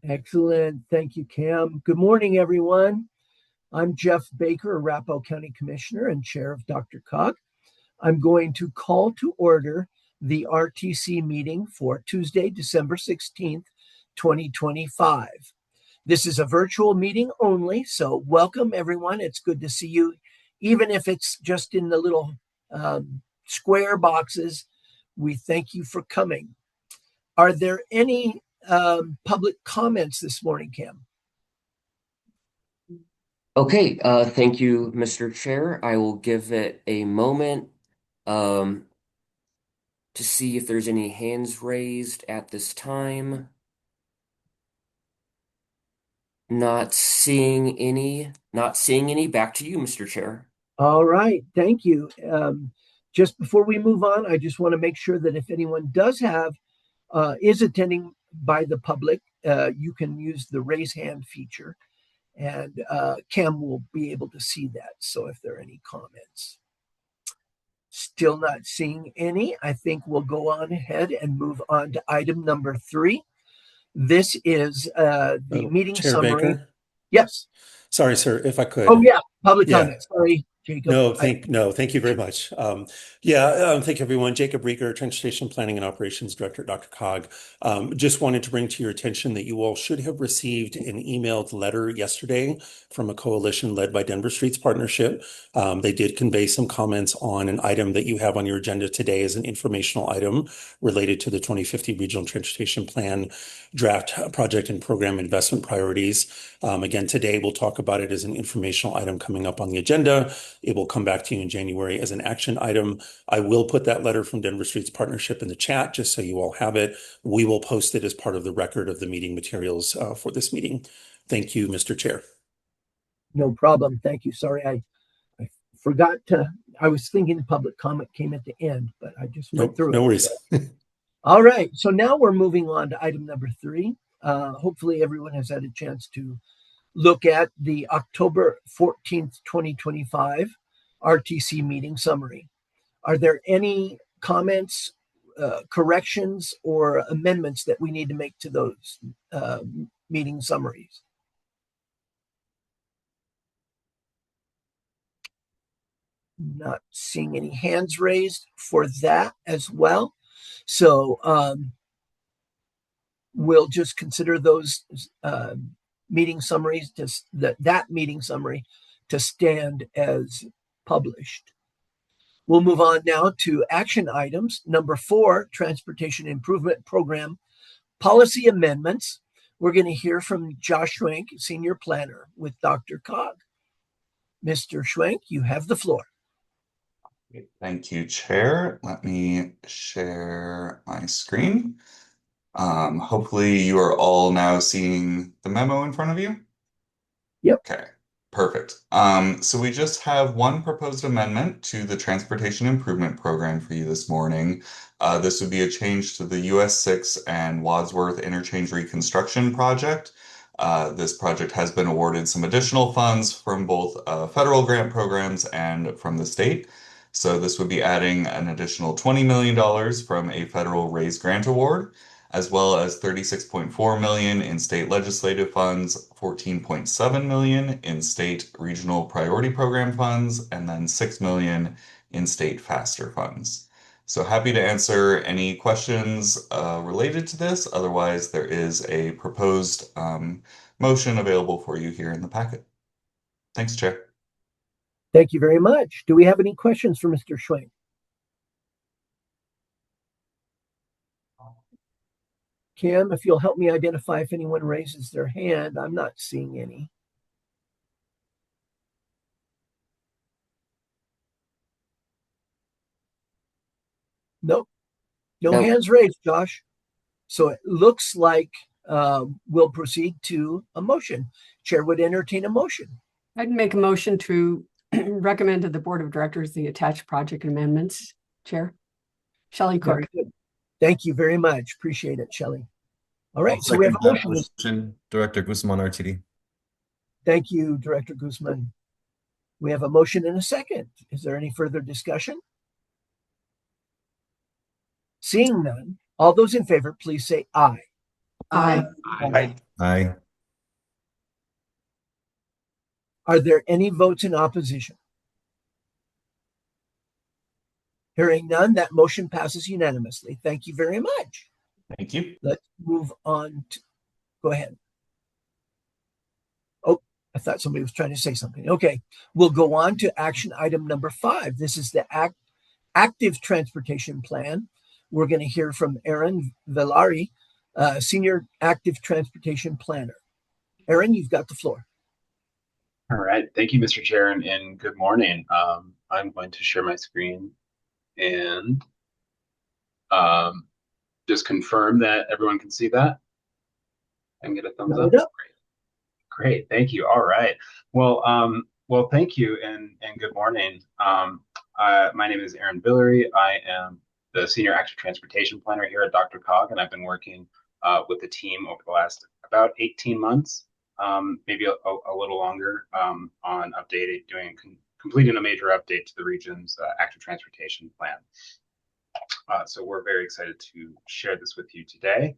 Excellent. Thank you, Cam. Good morning, everyone. I'm Jeff Baker, Arapahoe County Commissioner and Chair of DRCOG. I'm going to call to order the RTC meeting for Tuesday, December 16th, 2025. This is a virtual meeting only, so welcome, everyone. It's good to see you, even if it's just in the little square boxes. We thank you for coming. Are there any public comments this morning, Cam? Okay, thank you, Mr. Chair. I will give it a moment to see if there's any hands raised at this time. Not seeing any. Back to you, Mr. Chair. All right, thank you. Just before we move on, I just want to make sure that if anyone is attending by the public, you can use the raise hand feature, and Cam will be able to see that. So if there are any comments. Still not seeing any. I think we'll go on ahead and move on to item number 3. This is the meeting Chair summary. Baker? Yes. Sorry, sir, if I could. Oh, yeah, public Yeah. comment. Sorry, Jacob. Thank you very much. Thank you, everyone. Jacob Rieger, Transportation Planning and Operations Director at DRCOG. Just wanted to bring to your attention that you all should have received an emailed letter yesterday from a coalition led by Denver Streets Partnership. They did convey some comments on an item that you have on your agenda today as an informational item related to the 2050 Regional Transportation Plan draft project and program investment priorities. Again, today we'll talk about it as an informational item coming up on the agenda. It will come back to you in January as an action item. I will put that letter from Denver Streets Partnership in the chat just so you all have it. We will post it as part of the record of the meeting materials for this meeting. Thank you, Mr. Chair. No problem. Thank you. Sorry, I forgot to. I was thinking public comment came at the end, but I just went through it. No worries. All right. So now we're moving on to item number 3. Hopefully everyone has had a chance to look at the October 14th, 2025 RTC meeting summary. Are there any comments, corrections, or amendments that we need to make to those meeting summaries? Not seeing any hands raised for that as well. So we'll just consider those meeting summaries, that meeting summary to stand as published. We'll move on now to action items. Number 4, Transportation Improvement Program Policy Amendments. We're going to hear from Josh Schwenk, Senior Planner with DRCOG. Mr. Schwenk, you have the floor. Thank you, Chair. Let me share my screen. Hopefully you are all now seeing the memo in front of you. Yep. Okay, perfect. So we just have one proposed amendment to the Transportation Improvement Program for you this morning. This would be a change to the US 6 and Wadsworth Interchange Reconstruction Project. This project has been awarded some additional funds from both federal grant programs and from the state. So this would be adding an additional $20 million from a federal RAISE grant award, as well as $36.4 million in state legislative funds, $14.7 million in state regional priority program funds, and then $6 million in state FASTER funds. So happy to answer any questions related to this. Otherwise, there is a proposed motion available for you here in the packet. Thanks, Chair. Thank you very much. Do we have any questions for Mr. Schwenk? Cam, if you'll help me identify if anyone raises their hand. I'm not seeing any. Nope. No hands raised, Josh. So it looks like we'll proceed to a motion. Chair would entertain a motion. I'd make a motion to recommend to the Board of Directors the attached project amendments. Chair. Shelley Cook. Thank you very much. Appreciate it, Shelley. All right, so we have a motion. Director Guzman RTD. Thank you, Director Guzman. We have a motion and a second. Is there any further discussion? Seeing none, all those in favor, please say aye. Aye. Aye. Are there any votes in opposition? Hearing none, that motion passes unanimously. Thank you very much. Thank you. Let's move on to, go ahead. Oh, I thought somebody was trying to say something. Okay, we'll go on to action item number 5. This is the active transportation plan. We're going to hear from Aaron Villari, Senior Active Transportation Planner. Aaron, you've got the floor. All right. Thank you, Mr. Chair, and good morning. I'm going to share my screen and just confirm that everyone can see that and get a thumbs up. Great. Thank you. All right. Well, thank you and good morning. My name is Aaron Villari. I am the Senior Active Transportation Planner here at DRCOG, and I've been working with the team over the last about 18 months, maybe a little longer, on completing a major update to the region's active transportation plan. So we're very excited to share this with you today.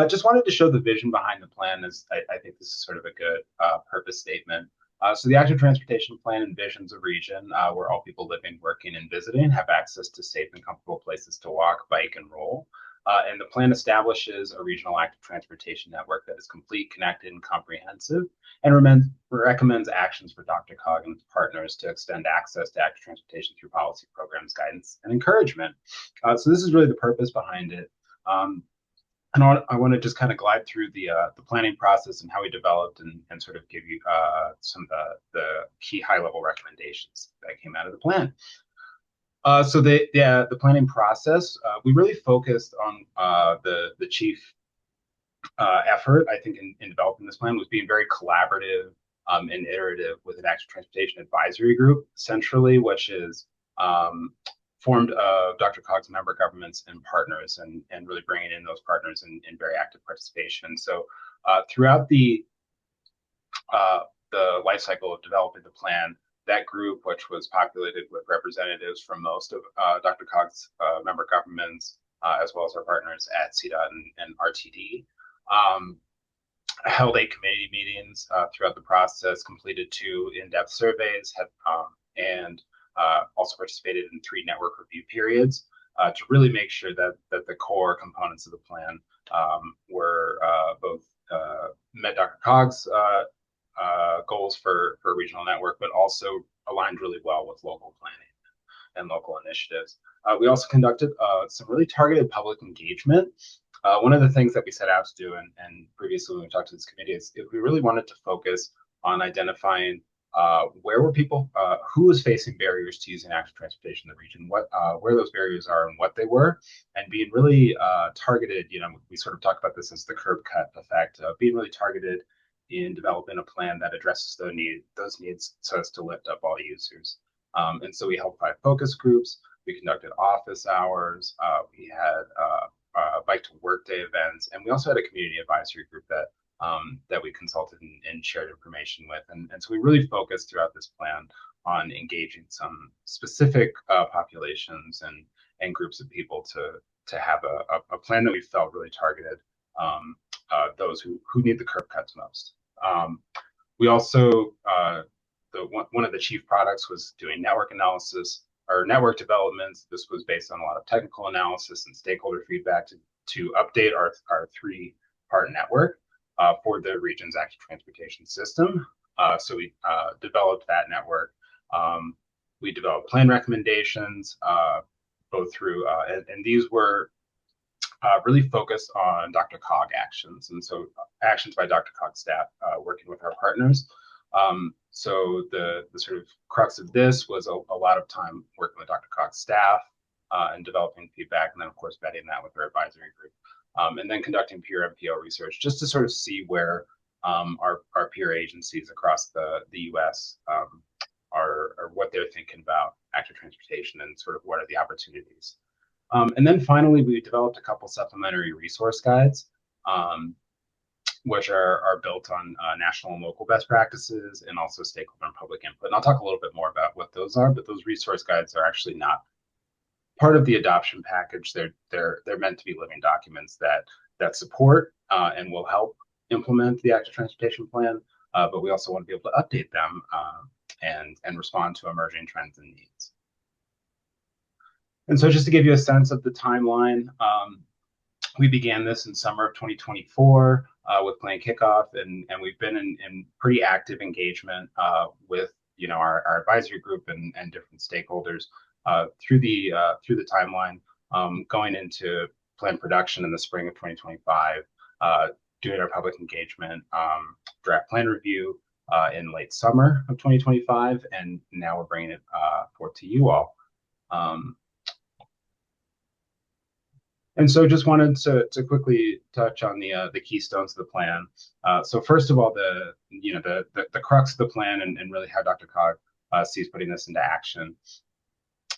Just wanted to show the vision behind the plan, as I think this is sort of a good purpose statement. So the active transportation plan envisions a region where all people living, working, and visiting have access to safe and comfortable places to walk, bike, and roll. And the plan establishes a regional active transportation network that is complete, connected, and comprehensive, and recommends actions for DRCOG and its partners to extend access to active transportation through policy programs, guidance, and encouragement. So this is really the purpose behind it. And I want to just kind of glide through the planning process and how we developed and sort of give you some of the key high-level recommendations that came out of the plan. So the planning process, we really focused on the chief effort, I think, in developing this plan was being very collaborative and iterative with an active transportation advisory group, centrally, which is formed of DRCOG's member governments and partners, and really bringing in those partners in very active participation. So throughout the life cycle of developing the plan, that group, which was populated with representatives from most of DRCOG's member governments, as well as our partners at CDOT and RTD, held 8 committee meetings throughout the process, completed 2 in-depth surveys, and also participated in 3 network review periods to really make sure that the core components of the plan were both met DRCOG's goals for a regional network, but also aligned really well with local planning and local initiatives. We also conducted some really targeted public engagement. One of the things that we set out to do, and previously when we talked to this committee, is we really wanted to focus on identifying where were people, who was facing barriers to using active transportation in the region, where those barriers are and what they were, and being really targeted. We sort of talked about this as the curb cut effect, being really targeted in developing a plan that addresses those needs so as to lift up all users. And so we held 5 focus groups. We conducted office hours. We had bike to work day events, and we also had a community advisory group that we consulted and shared information with. And so we really focused throughout this plan on engaging some specific populations and groups of people to have a plan that we felt really targeted those who need the curb cuts most. We also, one of the chief products was doing network analysis or network developments. This was based on a lot of technical analysis and stakeholder feedback to update our 3-part network for the region's active transportation system. So we developed that network. We developed plan recommendations, both through, and these were really focused on DRCOG actions. And so actions by DRCOG staff working with our partners. So the sort of crux of this was a lot of time working with DRCOG staff and developing feedback, and then of course vetting that with our advisory group. And then conducting peer MPO research just to sort of see where our peer agencies across the US are what they're thinking about active transportation and sort of what are the opportunities. And then finally, we developed a couple supplementary resource guides, which are built on national and local best practices and also stakeholder and public input. And I'll talk a little bit more about what those are, but those resource guides are actually not part of the adoption package. They're meant to be living documents that support and will help implement the active transportation plan, but we also want to be able to update them and respond to emerging trends and needs. And so just to give you a sense of the timeline, we began this in summer of 2024 with plan kickoff, and we've been in pretty active engagement with our advisory group and different stakeholders through the timeline, going into plan production in the spring of 2025, doing our public engagement, draft plan review in late summer of 2025, and now we're bringing it forth to you all. And so just wanted to quickly touch on the keystones of the plan. So first of all, the crux of the plan and really how DRCOG sees putting this into action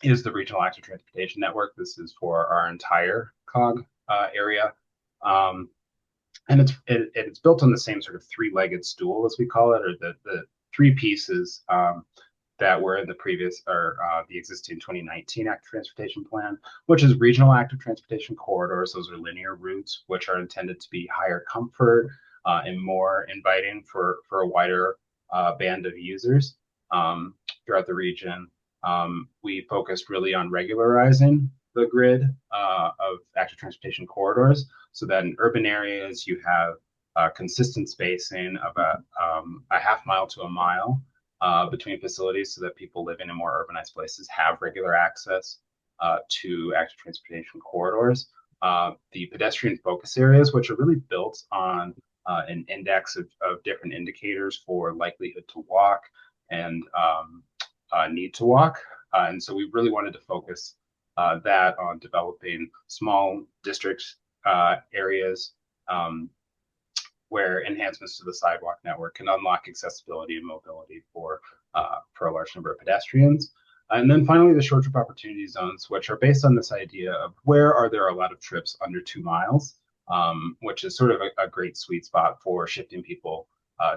is the Regional Active Transportation Network. This is for our entire COG area. And it's built on the same sort of three-legged stool, as we call it, or the three pieces that were in the previous or the existing 2019 active transportation plan, which is regional active transportation corridors. Those are linear routes, which are intended to be higher comfort and more inviting for a wider band of users throughout the region. We focused really on regularizing the grid of active transportation corridors so that in urban areas you have consistent spacing of a half mile to a mile between facilities so that people living in more urbanized places have regular access to active transportation corridors. The pedestrian focus areas, which are really built on an index of different indicators for likelihood to walk and need to walk. And so we really wanted to focus that on developing small district areas where enhancements to the sidewalk network can unlock accessibility and mobility for a large number of pedestrians. And then finally, the short trip opportunity zones, which are based on this idea of where are there a lot of trips under 2 miles, which is sort of a great sweet spot for shifting people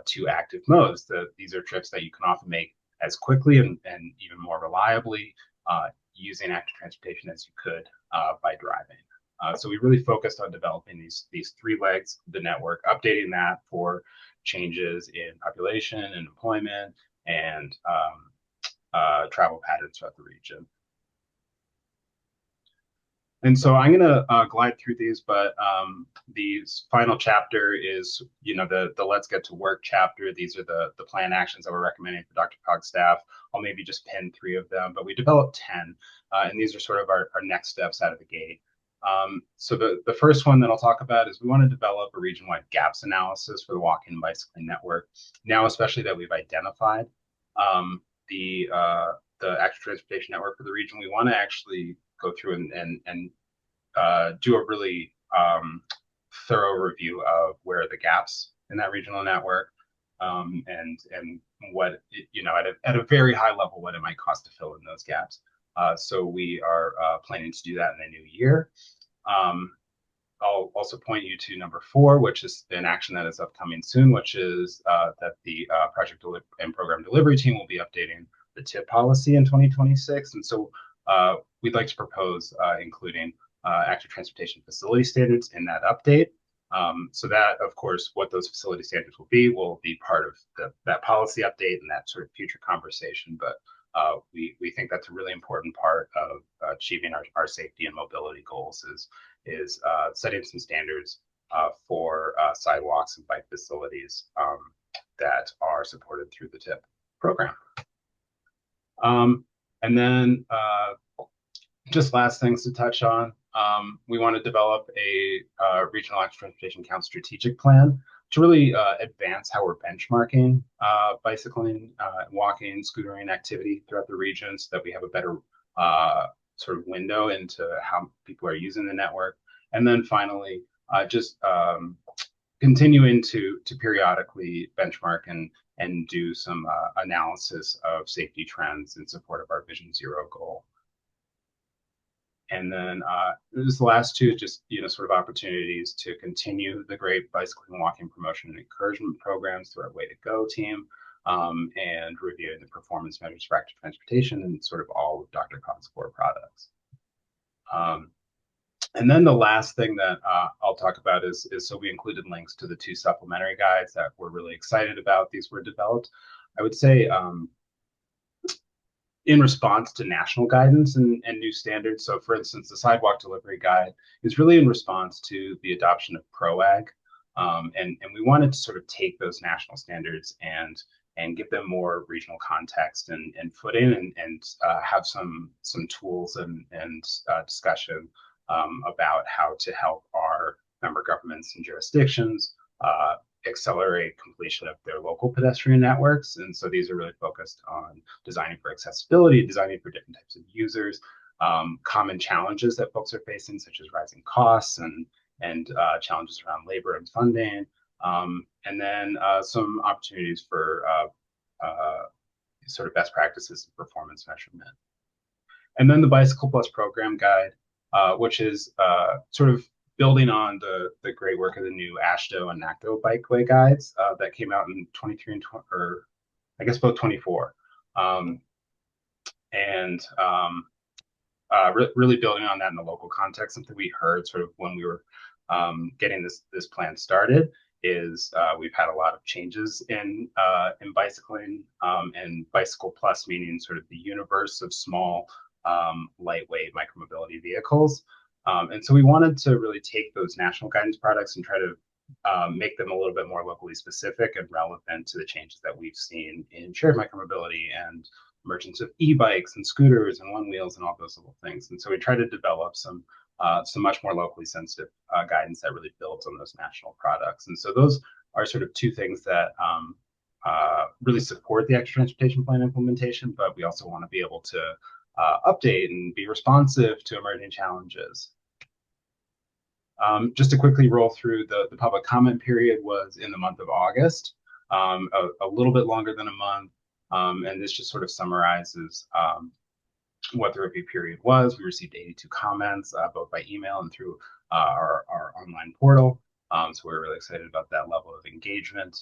to active modes. These are trips that you can often make as quickly and even more reliably using active transportation as you could by driving. So we really focused on developing these three legs of the network, updating that for changes in population and employment and travel patterns throughout the region. And so I'm going to glide through these, but the final chapter is, the Let's Get to Work chapter. These are the plan actions that we're recommending for DRCOG staff. I'll maybe just pin 3 of them, but we developed 10, and these are sort of our next steps out of the gate. So the first one that I'll talk about is we want to develop a region-wide gaps analysis for the walking and bicycling network. Now, especially that we've identified the active transportation network for the region, we want to actually go through and do a really thorough review of where are the gaps in that regional network, and what at a very high level what it might cost to fill in those gaps. So we are planning to do that in the new year. I'll also point you to number 4, which is an action that is upcoming soon, which is that the project and program delivery team will be updating the TIP policy in 2026. And so we'd like to propose including active transportation facility standards in that update. So that, of course, what those facility standards will be part of that policy update and that sort of future conversation. But we think that's a really important part of achieving our safety and mobility goals is setting some standards for sidewalks and bike facilities that are supported through the TIP program. And then just last things to touch on. We want to develop a regional active transportation count strategic plan to really advance how we're benchmarking bicycling, walking, scootering activity throughout the region so that we have a better sort of window into how people are using the network. And then finally, just continuing to periodically benchmark and do some analysis of safety trends in support of our Vision Zero goal. And then this last 2, just sort of opportunities to continue the great bicycling and walking promotion and encouragement programs through our Way to Go team, and reviewing the performance measures for active transportation and sort of all of DRCOG's core products. And then the last thing that I'll talk about is so we included links to the 2 supplementary guides that we're really excited about. These were developed, I would say, in response to national guidance and new standards. So for instance, the sidewalk delivery guide is really in response to the adoption of PROAG. And we wanted to sort of take those national standards and give them more regional context and footing and have some tools and discussion about how to help our member governments and jurisdictions accelerate completion of their local pedestrian networks. And so these are really focused on designing for accessibility, designing for different types of users, common challenges that folks are facing, such as rising costs and challenges around labor and funding, and then some opportunities for sort of best practices and performance measurement. And then the Bicycle Plus program guide, which is sort of building on the great work of the new AASHTO and NACTO bikeway guides that came out in 23 and 20, or I guess both 24. Really building on that in the local context. Something we heard sort of when we were getting this plan started is we've had a lot of changes in bicycling, and Bicycle Plus meaning sort of the universe of small, lightweight micromobility vehicles. And so we wanted to really take those national guidance products and try to make them a little bit more locally specific and relevant to the changes that we've seen in shared micromobility and emergence of e-bikes and scooters and one wheels and all those little things. And so we try to develop some much more locally sensitive guidance that really builds on those national products. And so those are sort of 2 things that really support the extra transportation plan implementation, but we also want to be able to update and be responsive to emerging challenges. Just to quickly roll through, the public comment period was in the month of August, a little bit longer than a month. And this just sort of summarizes what the review period was. We received 82 comments, both by email and through our online portal. So we're really excited about that level of engagement.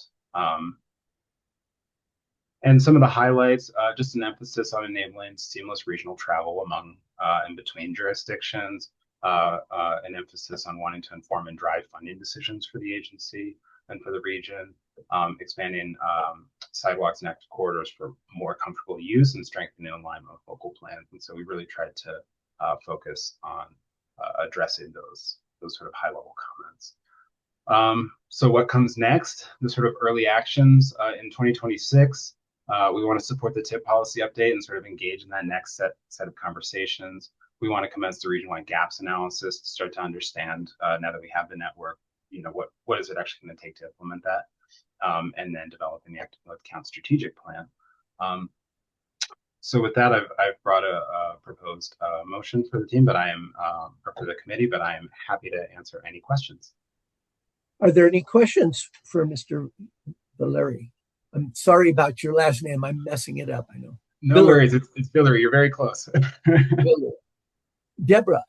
And some of the highlights, just an emphasis on enabling seamless regional travel among and between jurisdictions, an emphasis on wanting to inform and drive funding decisions for the agency and for the region, expanding sidewalks and active corridors for more comfortable use and strengthening alignment with local plans. And so we really tried to focus on addressing those sort of high-level comments. So what comes next? The sort of early actions in 2026. We want to support the TIP policy update and sort of engage in that next set of conversations. We want to commence the region-wide gaps analysis to start to understand, now that we have the network, what is it actually going to take to implement that, and then developing the active account strategic plan. So with that, I've brought a proposed motion for the team, but or for the committee, but I am happy to answer any questions. Are there any questions for Mr. Valeri? I'm sorry about your last name. I'm messing it up, I know. No worries. It's Villery. You're very close. Deborah,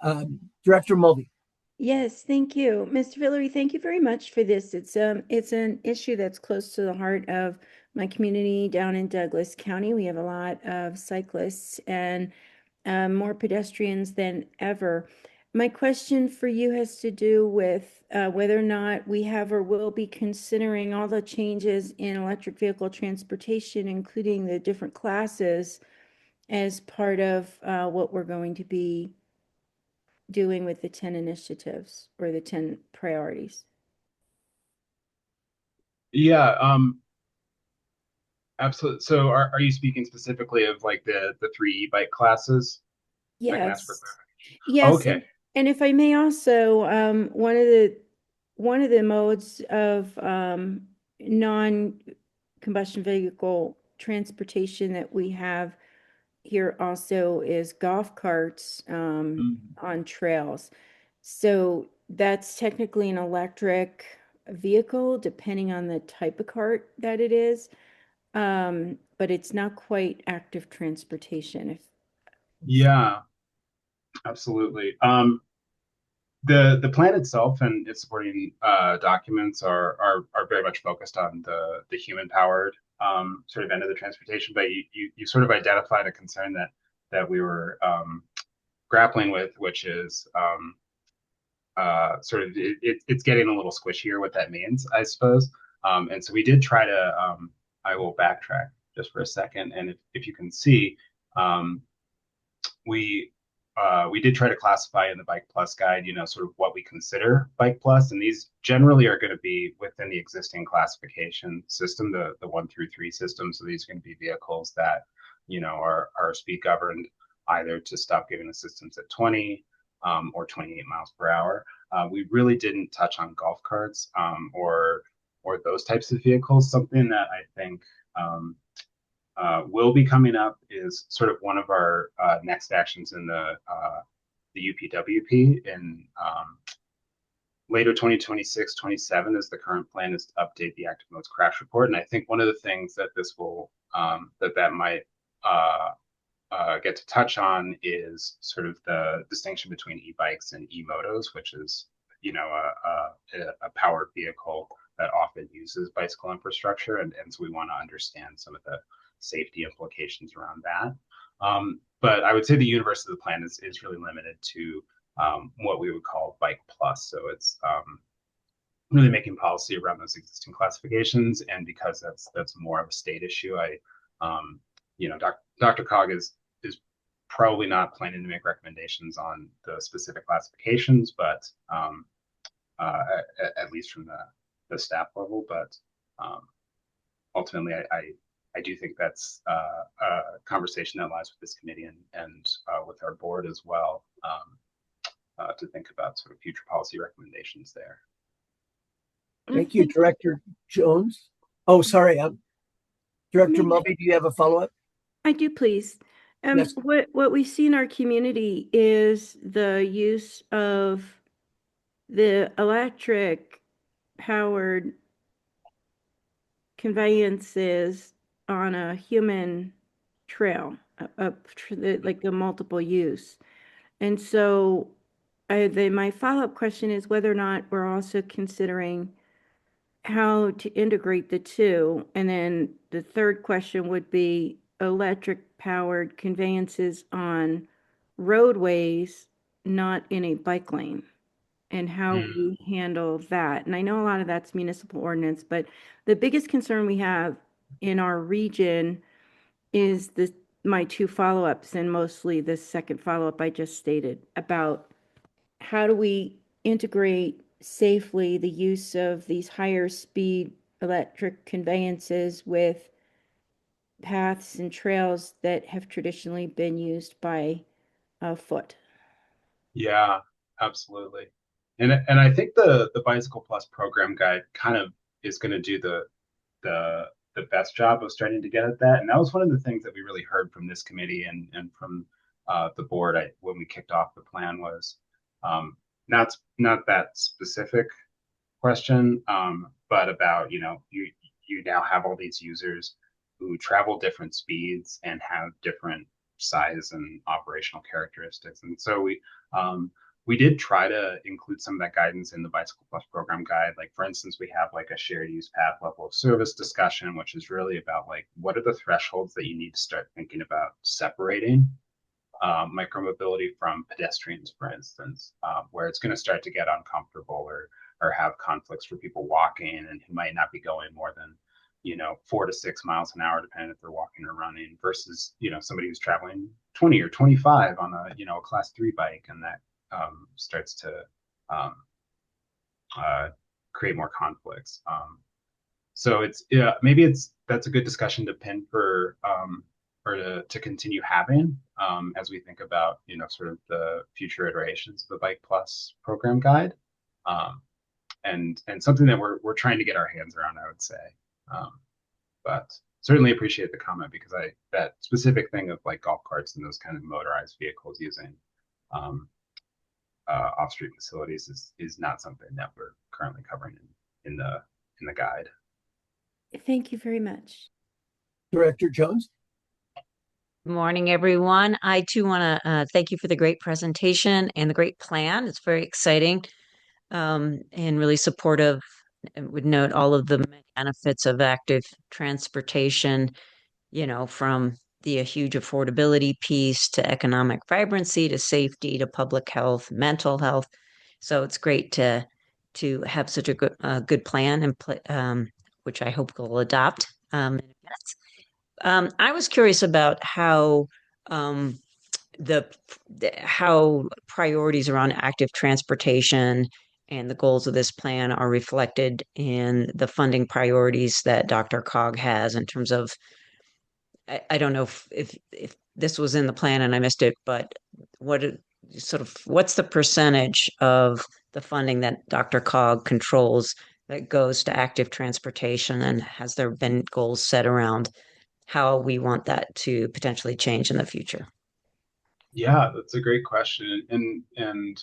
Director Mulvey. Yes, thank you. Mr. Villery, thank you very much for this. It's an issue that's close to the heart of my community down in Douglas County. We have a lot of cyclists and more pedestrians than ever. My question for you has to do with whether or not we have or will be considering all the changes in electric vehicle transportation, including the different classes, as part of what we're going to be doing with the 10 initiatives or the 10 priorities. Yeah, absolutely. So are you speaking specifically of like the 3 e-bike classes? Yes. Yes. Okay. And if I may also, one of the modes of non-combustion vehicle transportation that we have here also is golf carts on trails. So that's technically an electric vehicle, depending on the type of cart that it is. But it's not quite active transportation. Yeah, absolutely. The plan itself and its supporting documents are very much focused on the human powered sort of end of the transportation, but you sort of identified a concern that we were grappling with, which is sort of it's getting a little squishier what that means, I suppose. And so we did try to. I will backtrack just for a second, and if you can see, um, we did try to classify in the Bike Plus guide, sort of what we consider Bike Plus, and these generally are going to be within the existing classification system, the 1 through 3 system. So these are going to be vehicles that, are speed governed either to stop giving assistance at 20 or 28 miles per hour. We really didn't touch on golf carts or those types of vehicles. Something that I think will be coming up is sort of one of our next actions in the UPWP in later 2026, 27 is the current plan, is to update the active modes crash report. And I think one of the things that this will that might get to touch on is sort of the distinction between e-bikes and e-motos, which is a powered vehicle that often uses bicycle infrastructure, and so we want to understand some of the safety implications around that. But I would say the universe of the plan is really limited to what we would call Bike Plus. So it's really making policy around those existing classifications, and because that's more of a state issue, DRCOG is probably not planning to make recommendations on the specific classifications, but at least from the staff level. But ultimately, I do think that's a conversation that lies with this committee and with our board as well, to think about sort of future policy recommendations there. Thank you, Director Jones. Oh, sorry, Director Mulvey, do you have a follow-up? I do, please. Yes. What we see in our community is the use of the electric powered conveyances on a human trail, like a multiple use. And so my follow-up question is whether or not we're also considering how to integrate the two. And then the third question would be electric powered conveyances on roadways, not in a bike lane, and how we handle that. And I know a lot of that's municipal ordinance, but the biggest concern we have in our region is my two follow-ups, and mostly the second follow-up I just stated about how do we integrate safely the use of these higher speed electric conveyances with paths and trails that have traditionally been used by foot. Yeah, absolutely. And I think the Bicycle Plus program guide kind of is going to do the best job of starting to get at that. And that was one of the things that we really heard from this committee and from the board when we kicked off the plan was not that specific question, but about, you now have all these users who travel different speeds and have different size and operational characteristics. And so we did try to include some of that guidance in the Bicycle Plus program guide. Like, for instance, we have like a shared use path level of service discussion, which is really about like, what are the thresholds that you need to start thinking about separating micromobility from pedestrians, for instance, where it's going to start to get uncomfortable or have conflicts for people walking and who might not be going more than 4 to 6 miles an hour, depending if they're walking or running, versus somebody who's traveling 20 or 25 on a class 3 bike, and that starts to create more conflicts. So maybe that's a good discussion to pin for or to continue having as we think about sort of the future iterations of the Bike Plus program guide, and something that we're trying to get our hands around, I would say. But certainly appreciate the comment, because that specific thing of like golf carts and those kind of motorized vehicles using off-street facilities is not something that we're currently covering in the guide. Thank you very much. Director Jones? Good morning, everyone. I too want to thank you for the great presentation and the great plan. It's very exciting and really supportive. I would note all of the benefits of active transportation, from the huge affordability piece to economic vibrancy to safety to public health, mental health. So it's great to have such a good plan and which I hope we'll adopt in a minute. I was curious about how um, how priorities around active transportation and the goals of this plan are reflected in the funding priorities that DRCOG has in terms of I don't know if this was in the plan and I missed it, but what's the percentage of the funding that DRCOG controls that goes to active transportation, and has there been goals set around how we want that to potentially change in the future? Yeah, that's a great question. And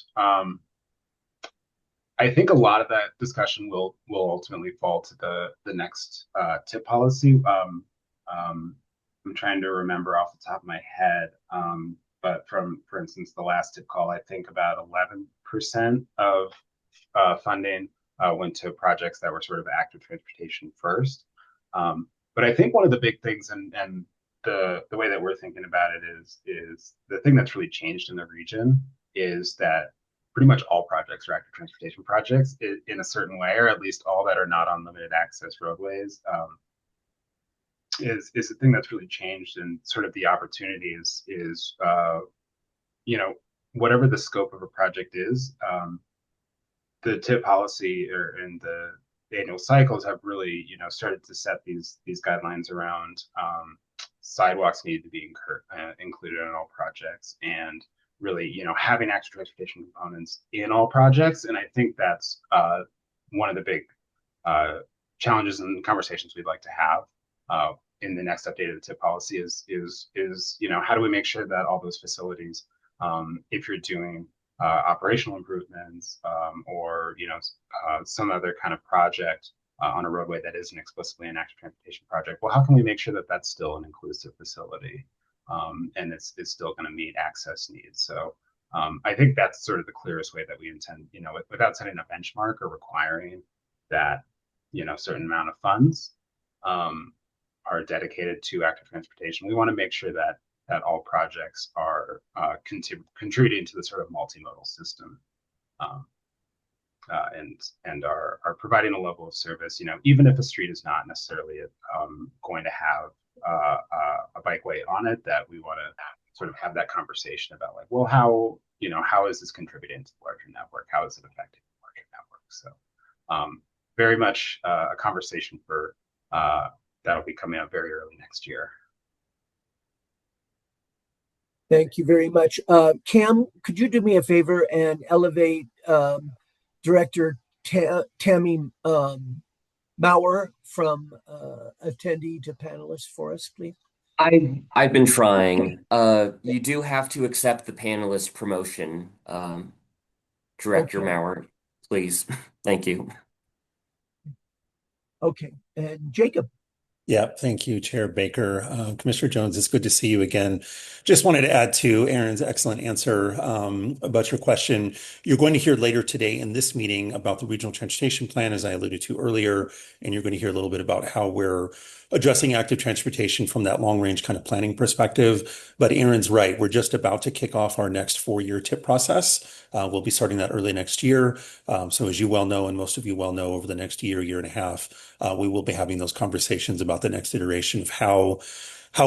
I think a lot of that discussion will ultimately fall to the next tip policy. I'm trying to remember off the top of my head, but for instance, the last tip call, I think about 11% of funding went to projects that were sort of active transportation first. But I think one of the big things, and the way that we're thinking about it is the thing that's really changed in the region is that pretty much all projects are active transportation projects in a certain way, or at least all that are not on limited access roadways. Is the thing that's really changed, and sort of the opportunity is whatever the scope of a project is, the tip policy and the annual cycles have really started to set these guidelines around sidewalks need to be included in all projects, and really having active transportation components in all projects. And I think that's one of the big challenges and conversations we'd like to have in the next update of the tip policy is how do we make sure that all those facilities, if you're doing operational improvements or some other kind of project on a roadway that isn't explicitly an active transportation project, well, how can we make sure that that's still an inclusive facility and it's still going to meet access needs? So I think that's sort of the clearest way that we intend, without setting a benchmark or requiring that certain amount of funds are dedicated to active transportation. We want to make sure that all projects are contributing to the sort of multimodal system, and are providing a level of service. Even if a street is not necessarily going to have a bikeway on it, that we want to sort of have that conversation about, like, well, how is this contributing to the larger network? How is it affecting the larger network? So very much a conversation for that'll be coming up very early next year. Thank you very much. Cam, could you do me a favor and elevate Director Tammy Maurer from attendee to panelist for us, please? I've been trying. You do have to accept the panelist promotion, Director Maurer, please. Thank you. Okay, and Jacob. Yeah, thank you, Chair Baker. Commissioner Jones, it's good to see you again. Just wanted to add to Aaron's excellent answer about your question. You're going to hear later today in this meeting about the Regional Transportation Plan, as I alluded to earlier, and you're going to hear a little bit about how we're addressing active transportation from that long-range kind of planning perspective. But Aaron's right. We're just about to kick off our next 4-year TIP process. We'll be starting that early next year. So as you well know, and most of you well know, over the next year and a half, we will be having those conversations about the next iteration of how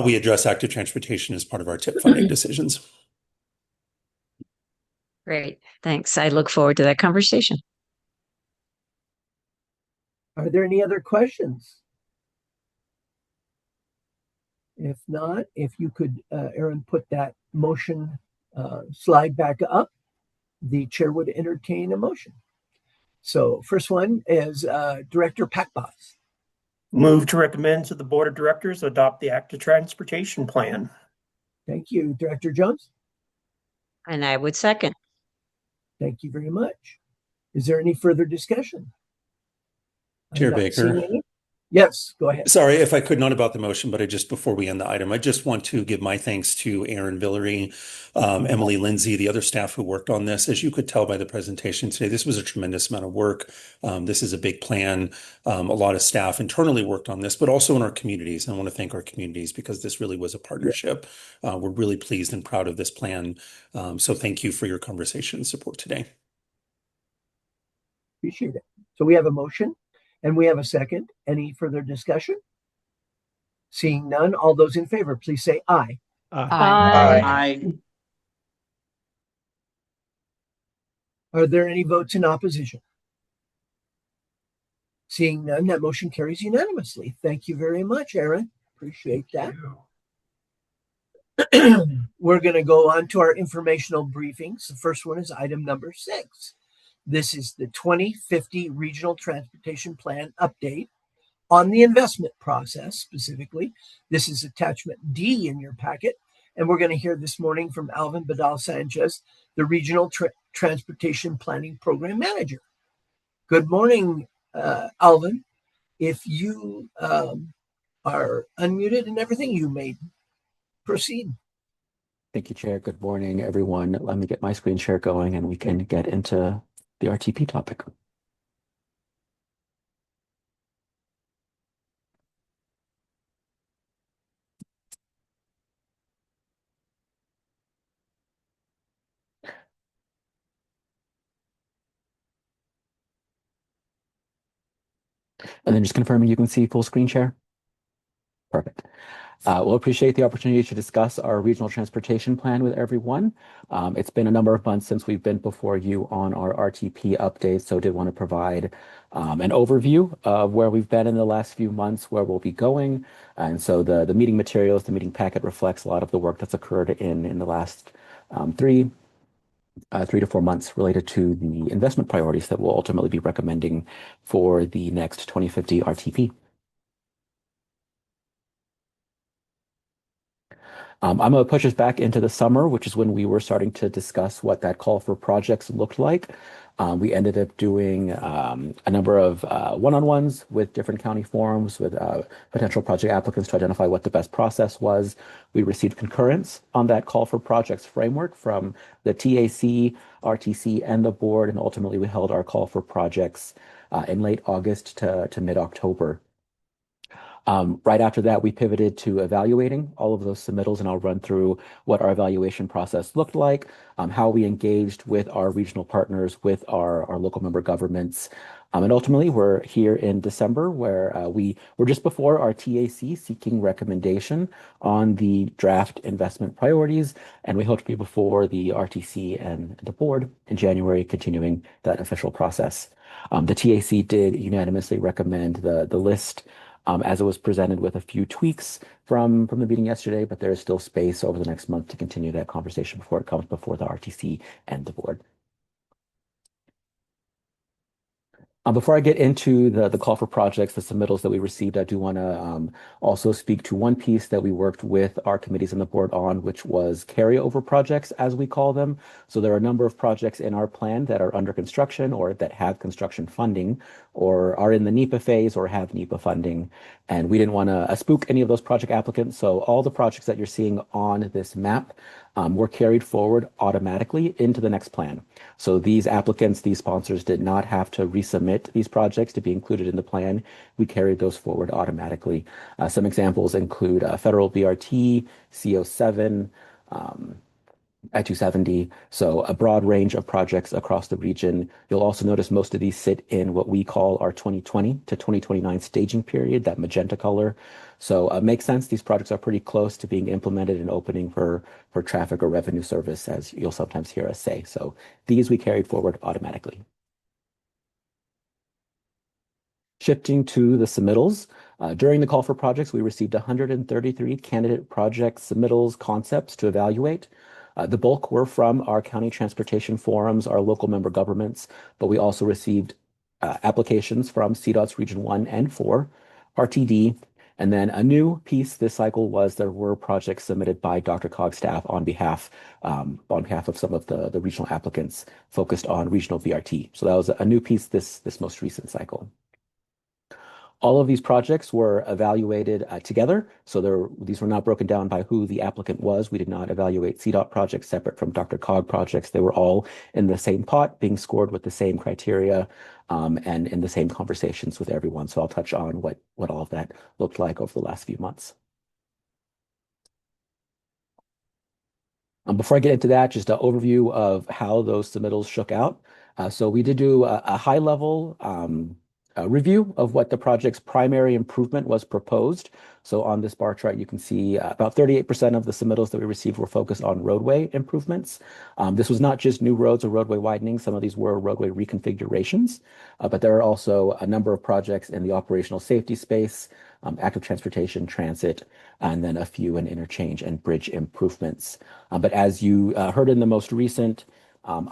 we address active transportation as part of our TIP funding decisions. Great. Thanks. I look forward to that conversation. Are there any other questions? If not, if you could, Aaron, put that motion slide back up, the chair would entertain a motion. So first one is Director Packbos. Move to recommend to the Board of Directors adopt the active transportation plan. Thank you. Director Jones? And I would second. Thank you very much. Is there any further discussion? Chair Baker. Yes, go ahead. Sorry if I could, not about the motion, but before we end the item, I just want to give my thanks to Aaron Villery, Emily Lindsay, the other staff who worked on this. As you could tell by the presentation today, this was a tremendous amount of work. This is a big plan. A lot of staff internally worked on this, but also in our communities. I want to thank our communities because this really was a partnership. We're really pleased and proud of this plan. So thank you for your conversation and support today. Appreciate it. So we have a motion and we have a second. Any further discussion? Seeing none, all those in favor, please say aye. Aye. Are there any votes in opposition? Seeing none, that motion carries unanimously. Thank you very much, Aaron. Appreciate that. We're going to go on to our informational briefings. The first one is item number 6. This is the 2050 Regional Transportation Plan update on the investment process specifically. This is attachment D in your packet. And we're going to hear this morning from Alvin Badal Sanchez, the Regional Transportation Planning Program Manager. Good morning, Alvin. If you are unmuted and everything, you may proceed. Thank you, Chair. Good morning, everyone. Let me get my screen share going and we can get into the RTP topic. And then just confirming you can see full screen share. Perfect. We'll appreciate the opportunity to discuss our regional transportation plan with everyone. It's been a number of months since we've been before you on our RTP update, so did want to provide an overview of where we've been in the last few months, where we'll be going. And so the meeting materials, the meeting packet reflects a lot of the work that's occurred in the last 3 to 4 months related to the investment priorities that we'll ultimately be recommending for the next 2050 RTP. I'm going to push us back into the summer, which is when we were starting to discuss what that call for projects looked like. We ended up doing a number of one-on-ones with different county forums with potential project applicants to identify what the best process was. We received concurrence on that call for projects framework from the TAC, RTC, and the board, and ultimately we held our call for projects in late August to mid-October. Right after that, we pivoted to evaluating all of those submittals, and I'll run through what our evaluation process looked like, how we engaged with our regional partners, with our local member governments. And ultimately, we're here in December where we were just before our TAC seeking recommendation on the draft investment priorities, and we hope to be before the RTC and the board in January, continuing that official process. The TAC did unanimously recommend the list as it was presented with a few tweaks from the meeting yesterday, but there is still space over the next month to continue that conversation before it comes before the RTC and the board. Before I get into the call for projects, the submittals that we received, I do want to also speak to one piece that we worked with our committees and the board on, which was carryover projects, as we call them. So there are a number of projects in our plan that are under construction or that have construction funding or are in the NEPA phase or have NEPA funding. And we didn't want to spook any of those project applicants. So all the projects that you're seeing on this map were carried forward automatically into the next plan. So these applicants, these sponsors did not have to resubmit these projects to be included in the plan. We carried those forward automatically. Some examples include Federal BRT, CO7, I-270, so a broad range of projects across the region. You'll also notice most of these sit in what we call our 2020 to 2029 staging period, that magenta color. So it makes sense. These projects are pretty close to being implemented and opening for traffic or revenue service, as you'll sometimes hear us say. So these we carried forward automatically. Shifting to the submittals, during the call for projects, we received 133 candidate project submittals concepts to evaluate. The bulk were from our county transportation forums, our local member governments, but we also received applications from CDOT's Region 1 and 4, RTD, and then a new piece this cycle was there were projects submitted by DRCOG staff on behalf of some of the regional applicants focused on regional VRT. So that was a new piece this most recent cycle. All of these projects were evaluated together. So these were not broken down by who the applicant was. We did not evaluate CDOT projects separate from DRCOG projects. They were all in the same pot, being scored with the same criteria and in the same conversations with everyone. So I'll touch on what all of that looked like over the last few months. Before I get into that, just an overview of how those submittals shook out. So we did do a high level review of what the project's primary improvement was proposed. So on this bar chart, you can see about 38% of the submittals that we received were focused on roadway improvements. This was not just new roads or roadway widening. Some of these were roadway reconfigurations, but there are also a number of projects in the operational safety space, active transportation, transit, and then a few in interchange and bridge improvements. But as you heard in the most recent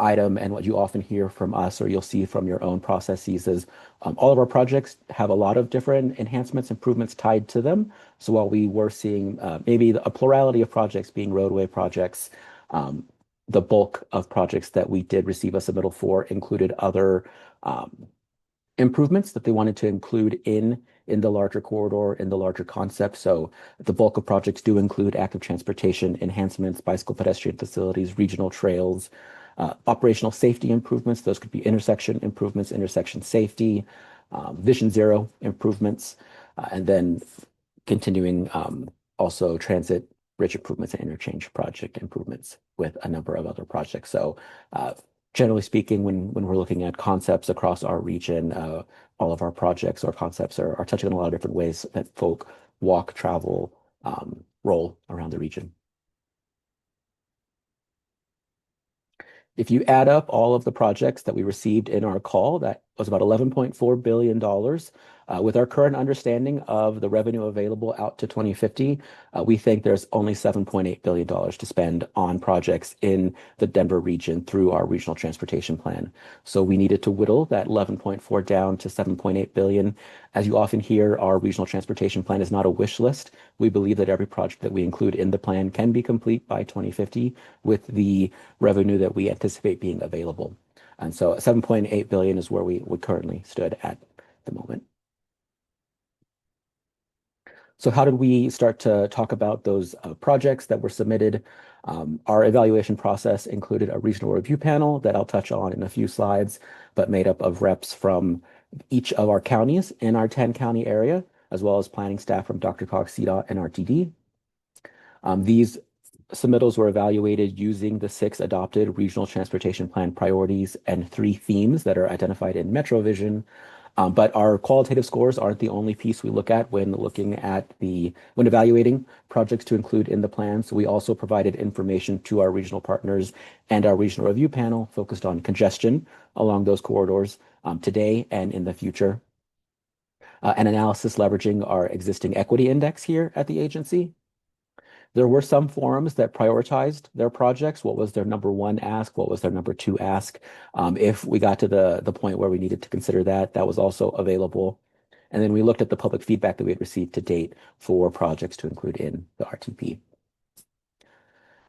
item, and what you often hear from us or you'll see from your own processes is all of our projects have a lot of different enhancements, improvements tied to them. So while we were seeing maybe a plurality of projects being roadway projects, the bulk of projects that we did receive a submittal for included other improvements that they wanted to include in the larger corridor, in the larger concept. So the bulk of projects do include active transportation enhancements, bicycle pedestrian facilities, regional trails, operational safety improvements. Those could be intersection improvements, intersection safety, Vision Zero improvements, and then continuing also transit bridge improvements and interchange project improvements with a number of other projects. So generally speaking, when we're looking at concepts across our region, all of our projects or concepts are touching on a lot of different ways that folk walk, travel, roll around the region. If you add up all of the projects that we received in our call, that was about $11.4 billion. With our current understanding of the revenue available out to 2050, we think there's only $7.8 billion to spend on projects in the Denver region through our regional transportation plan. So we needed to whittle that 11.4 down to 7.8 billion. As you often hear, our regional transportation plan is not a wish list. We believe that every project that we include in the plan can be complete by 2050 with the revenue that we anticipate being available. And so 7.8 billion is where we currently stood at the moment. So how did we start to talk about those projects that were submitted? Our evaluation process included a regional review panel that I'll touch on in a few slides, but made up of reps from each of our counties in our 10-county area, as well as planning staff from DRCOG, CDOT, and RTD. These submittals were evaluated using the 6 adopted regional transportation plan priorities and 3 themes that are identified in MetroVision. But our qualitative scores aren't the only piece we look at when evaluating projects to include in the plan. So we also provided information to our regional partners and our regional review panel focused on congestion along those corridors today and in the future. An analysis leveraging our existing equity index here at the agency. There were some forums that prioritized their projects. What was their number 1 ask? What was their number 2 ask? If we got to the point where we needed to consider that, that was also available. And then we looked at the public feedback that we had received to date for projects to include in the RTP.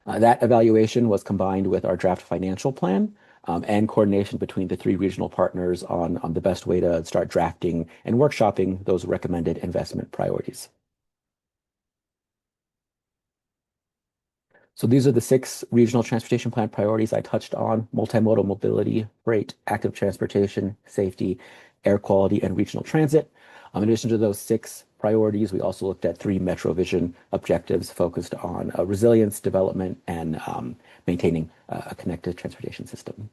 That evaluation was combined with our draft financial plan and coordination between the 3 regional partners on the best way to start drafting and workshopping those recommended investment priorities. So these are the 6 regional transportation plan priorities I touched on: multimodal mobility, freight, active transportation, safety, air quality, and regional transit. In addition to those 6 priorities, we also looked at 3 MetroVision objectives focused on resilience, development, and maintaining a connected transportation system.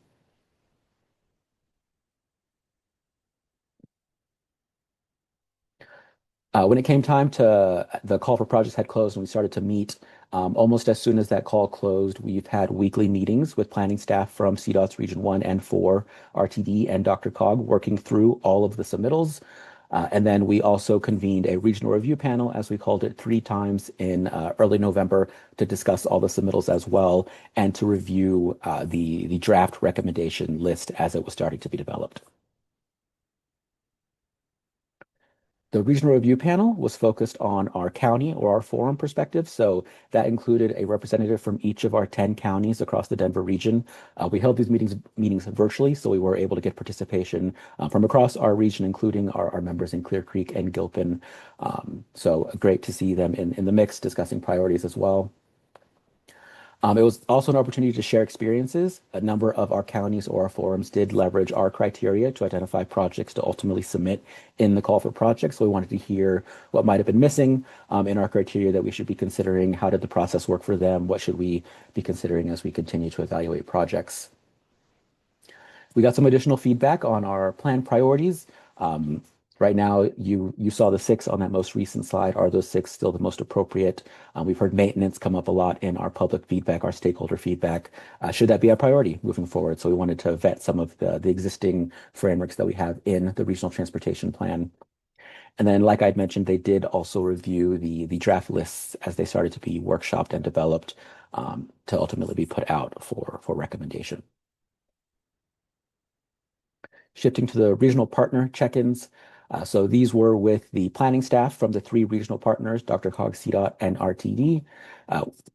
When it came time to the call for projects had closed and we started to meet, almost as soon as that call closed, we've had weekly meetings with planning staff from CDOT's Region 1 and 4, RTD, and DRCOG working through all of the submittals. And then we also convened a regional review panel, as we called it, 3 times in early November to discuss all the submittals as well and to review the draft recommendation list as it was starting to be developed. The regional review panel was focused on our county or our forum perspective. So that included a representative from each of our 10 counties across the Denver region. We held these meetings virtually, so we were able to get participation from across our region, including our members in Clear Creek and Gilpin. So great to see them in the mix discussing priorities as well. It was also an opportunity to share experiences. A number of our counties or our forums did leverage our criteria to identify projects to ultimately submit in the call for projects. So we wanted to hear what might have been missing in our criteria that we should be considering. How did the process work for them? What should we be considering as we continue to evaluate projects? We got some additional feedback on our plan priorities. Right now, you saw the 6 on that most recent slide. Are those 6 still the most appropriate? We've heard maintenance come up a lot in our public feedback, our stakeholder feedback. Should that be a priority moving forward? So we wanted to vet some of the existing frameworks that we have in the regional transportation plan. And then, like I'd mentioned, they did also review the draft lists as they started to be workshopped and developed to ultimately be put out for recommendation. Shifting to the regional partner check-ins. So these were with the planning staff from the 3 regional partners, DRCOG, CDOT, and RTD.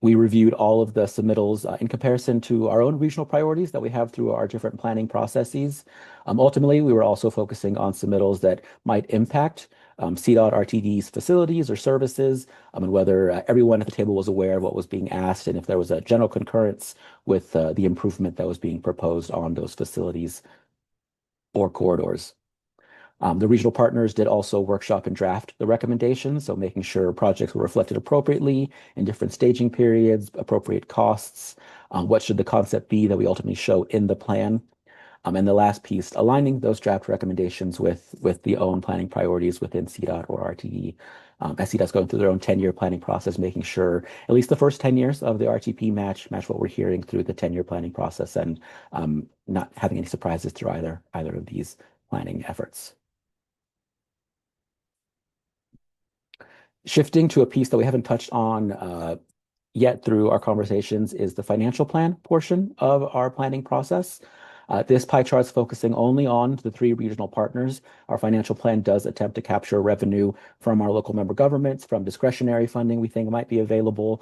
We reviewed all of the submittals in comparison to our own regional priorities that we have through our different planning processes. Ultimately, we were also focusing on submittals that might impact CDOT RTD's facilities or services, and whether everyone at the table was aware of what was being asked and if there was a general concurrence with the improvement that was being proposed on those facilities or corridors. The regional partners did also workshop and draft the recommendations, so making sure projects were reflected appropriately in different staging periods, appropriate costs, what should the concept be that we ultimately show in the plan. And the last piece, aligning those draft recommendations with the own planning priorities within CDOT or RTD. As CDOT's going through their own 10-year planning process, making sure at least the first 10 years of the RTP match what we're hearing through the 10-year planning process, and not having any surprises through either of these planning efforts. Shifting to a piece that we haven't touched on yet through our conversations is the financial plan portion of our planning process. This pie chart is focusing only on the 3 regional partners. Our financial plan does attempt to capture revenue from our local member governments, from discretionary funding we think might be available,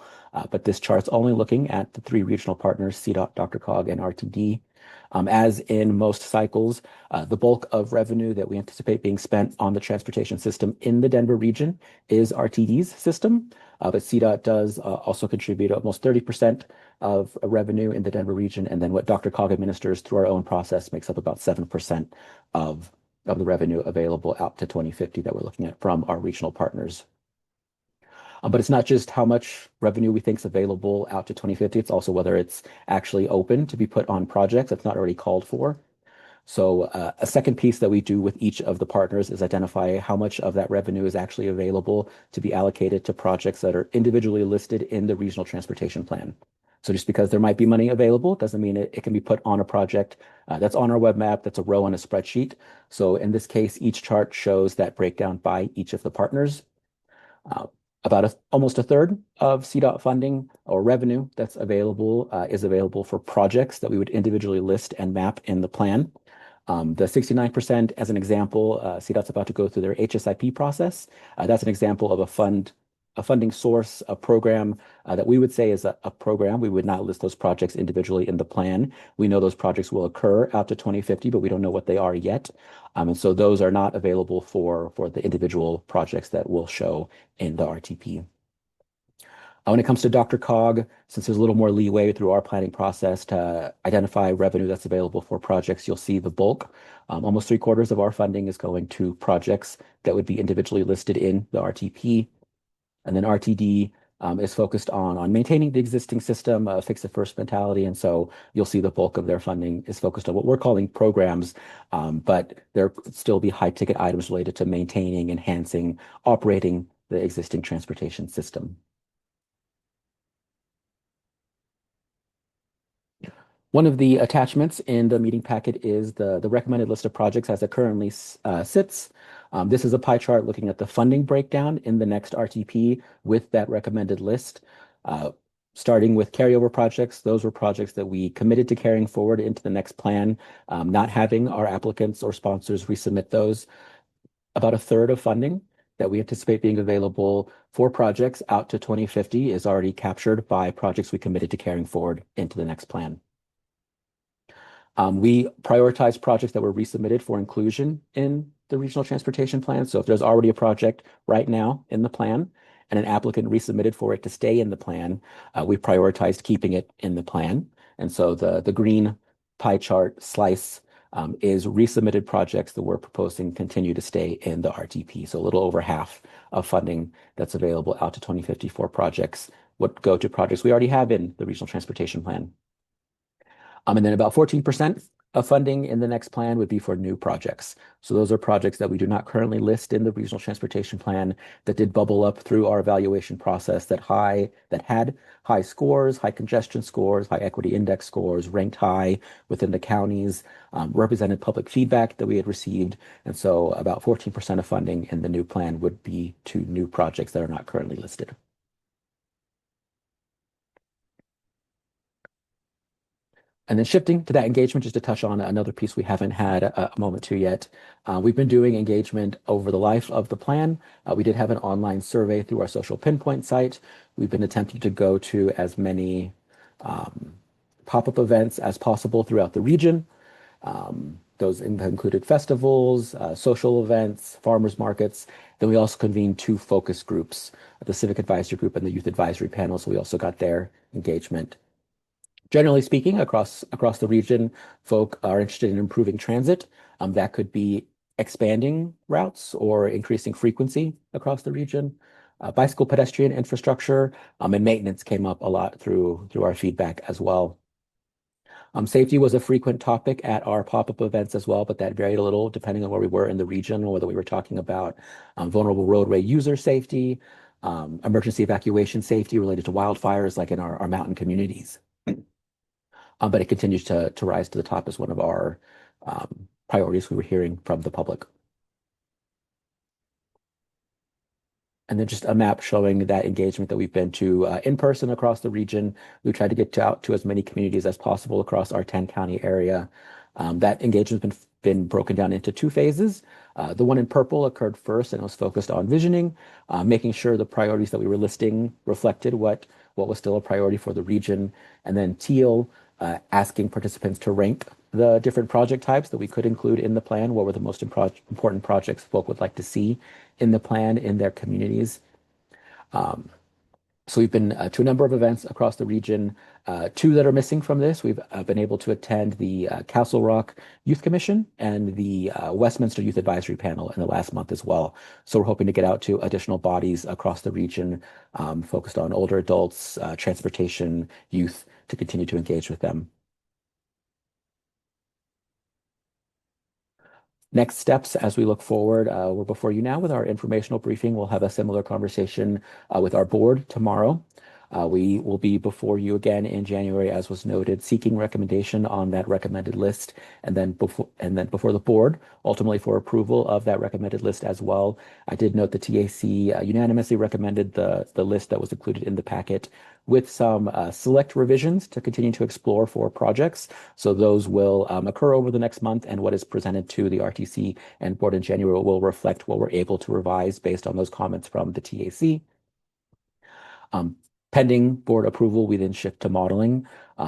but this chart's only looking at the 3 regional partners, CDOT, DRCOG, and RTD. As in most cycles, the bulk of revenue that we anticipate being spent on the transportation system in the Denver region is RTD's system, but CDOT does also contribute almost 30% of revenue in the Denver region, and then what DRCOG administers through our own process makes up about 7% of the revenue available out to 2050 that we're looking at from our regional partners. But it's not just how much revenue we think is available out to 2050, it's also whether it's actually open to be put on projects that's not already called for. So a second piece that we do with each of the partners is identify how much of that revenue is actually available to be allocated to projects that are individually listed in the regional transportation plan. So just because there might be money available doesn't mean it can be put on a project that's on our web map, that's a row on a spreadsheet. So in this case, each chart shows that breakdown by each of the partners. About almost a third of CDOT funding or revenue that's available is available for projects that we would individually list and map in the plan. The 69%, as an example, CDOT's about to go through their HSIP process. That's an example of a funding source, a program that we would say is a program. We would not list those projects individually in the plan. We know those projects will occur out to 2050, but we don't know what they are yet. And so those are not available for the individual projects that will show in the RTP. When it comes to DRCOG, since there's a little more leeway through our planning process to identify revenue that's available for projects, you'll see the bulk. Almost 3/4 of our funding is going to projects that would be individually listed in the RTP. And then RTD is focused on maintaining the existing system, fix it first mentality. And so you'll see the bulk of their funding is focused on what we're calling programs, but there still be high ticket items related to maintaining, enhancing, operating the existing transportation system. One of the attachments in the meeting packet is the recommended list of projects as it currently sits. This is a pie chart looking at the funding breakdown in the next RTP with that recommended list. Starting with carryover projects, those were projects that we committed to carrying forward into the next plan, not having our applicants or sponsors resubmit those. About a third of funding that we anticipate being available for projects out to 2050 is already captured by projects we committed to carrying forward into the next plan. We prioritize projects that were resubmitted for inclusion in the regional transportation plan. So if there's already a project right now in the plan and an applicant resubmitted for it to stay in the plan, we prioritized keeping it in the plan. And so the green pie chart slice is resubmitted projects that we're proposing continue to stay in the RTP. So a little over half of funding that's available out to 2050 for projects would go to projects we already have in the regional transportation plan. And then about 14% of funding in the next plan would be for new projects. So those are projects that we do not currently list in the regional transportation plan that did bubble up through our evaluation process that had high scores, high congestion scores, high equity index scores, ranked high within the counties, represented public feedback that we had received. And so about 14% of funding in the new plan would be to new projects that are not currently listed. And then shifting to that engagement, just to touch on another piece we haven't had a moment to yet. We've been doing engagement over the life of the plan. We did have an online survey through our social pinpoint site. We've been attempting to go to as many pop-up events as possible throughout the region. Those included festivals, social events, farmers markets. Then we also convened two focus groups, the Civic Advisory Group and the Youth Advisory Panel. So we also got their engagement. Generally speaking, across the region, folk are interested in improving transit. That could be expanding routes or increasing frequency across the region. Bicycle pedestrian infrastructure and maintenance came up a lot through our feedback as well. Safety was a frequent topic at our pop-up events as well, but that varied a little depending on where we were in the region, or whether we were talking about vulnerable roadway user safety, emergency evacuation safety related to wildfires, like in our mountain communities. But it continues to rise to the top as one of our priorities we were hearing from the public. And then just a map showing that engagement that we've been to in person across the region. We've tried to get out to as many communities as possible across our 10-county area. That engagement's been broken down into two phases. The one in purple occurred first and was focused on visioning, making sure the priorities that we were listing reflected what was still a priority for the region. And then teal, asking participants to rank the different project types that we could include in the plan. What were the most important projects folk would like to see in the plan in their communities? So we've been to a number of events across the region. Two that are missing from this, we've been able to attend the Castle Rock Youth Commission and the Westminster Youth Advisory Panel in the last month as well. So we're hoping to get out to additional bodies across the region focused on older adults, transportation, youth, to continue to engage with them. Next steps as we look forward, we're before you now with our informational briefing. We'll have a similar conversation with our board tomorrow. We will be before you again in January, as was noted, seeking recommendation on that recommended list, and then before the board, ultimately for approval of that recommended list as well. I did note the TAC unanimously recommended the list that was included in the packet, with some select revisions to continue to explore for projects. So those will occur over the next month, and what is presented to the RTC and board in January will reflect what we're able to revise based on those comments from the TAC. Pending board approval, we then shift to modeling.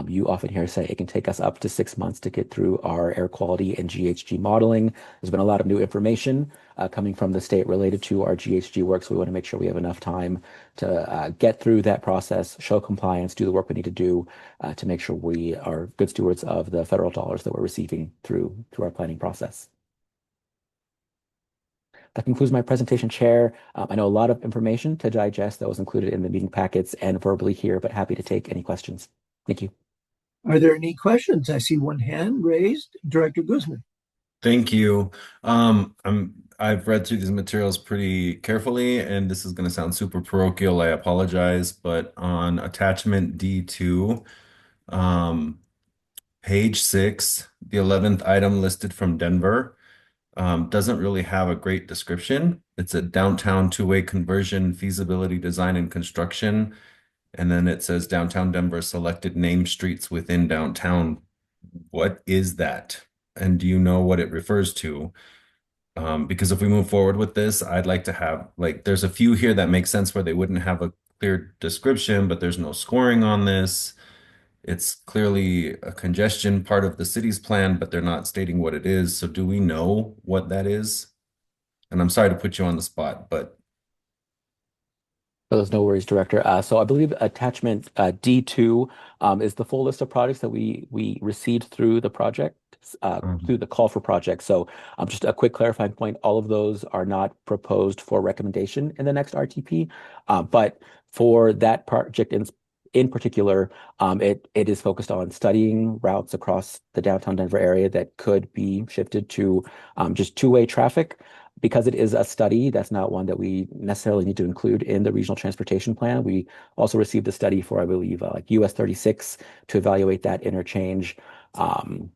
You often hear say it can take us up to 6 months to get through our air quality and GHG modeling. There's been a lot of new information coming from the state related to our GHG work, so we want to make sure we have enough time to get through that process, show compliance, do the work we need to do to make sure we are good stewards of the federal dollars that we're receiving through our planning process. That concludes my presentation, Chair. I know a lot of information to digest that was included in the meeting packets and verbally here, but happy to take any questions. Thank you. Are there any questions? I see one hand raised. Director Guzman. Thank you. I've read through these materials pretty carefully, and this is going to sound super parochial. I apologize, but on attachment D2, page 6, the 11th item listed from Denver, doesn't really have a great description. It's a downtown two-way conversion, feasibility, design, and construction. And then it says downtown Denver selected named streets within downtown. What is that? And do you know what it refers to? Because if we move forward with this, I'd like to have, like, there's a few here that make sense where they wouldn't have a clear description, but there's no scoring on this. It's clearly a congestion part of the city's plan, but they're not stating what it is. So do we know what that is? And I'm sorry to put you on the spot, but There's no worries, Director. So I believe attachment D2 is the full list of projects that we received through the project, through the call for projects. So just a quick clarifying point, all of those are not proposed for recommendation in the next RTP, but for that project in particular, it is focused on studying routes across the downtown Denver area that could be shifted to just two-way traffic. Because it is a study, that's not one that we necessarily need to include in the regional transportation plan. We also received a study for, I believe, like US 36 to evaluate that interchange. And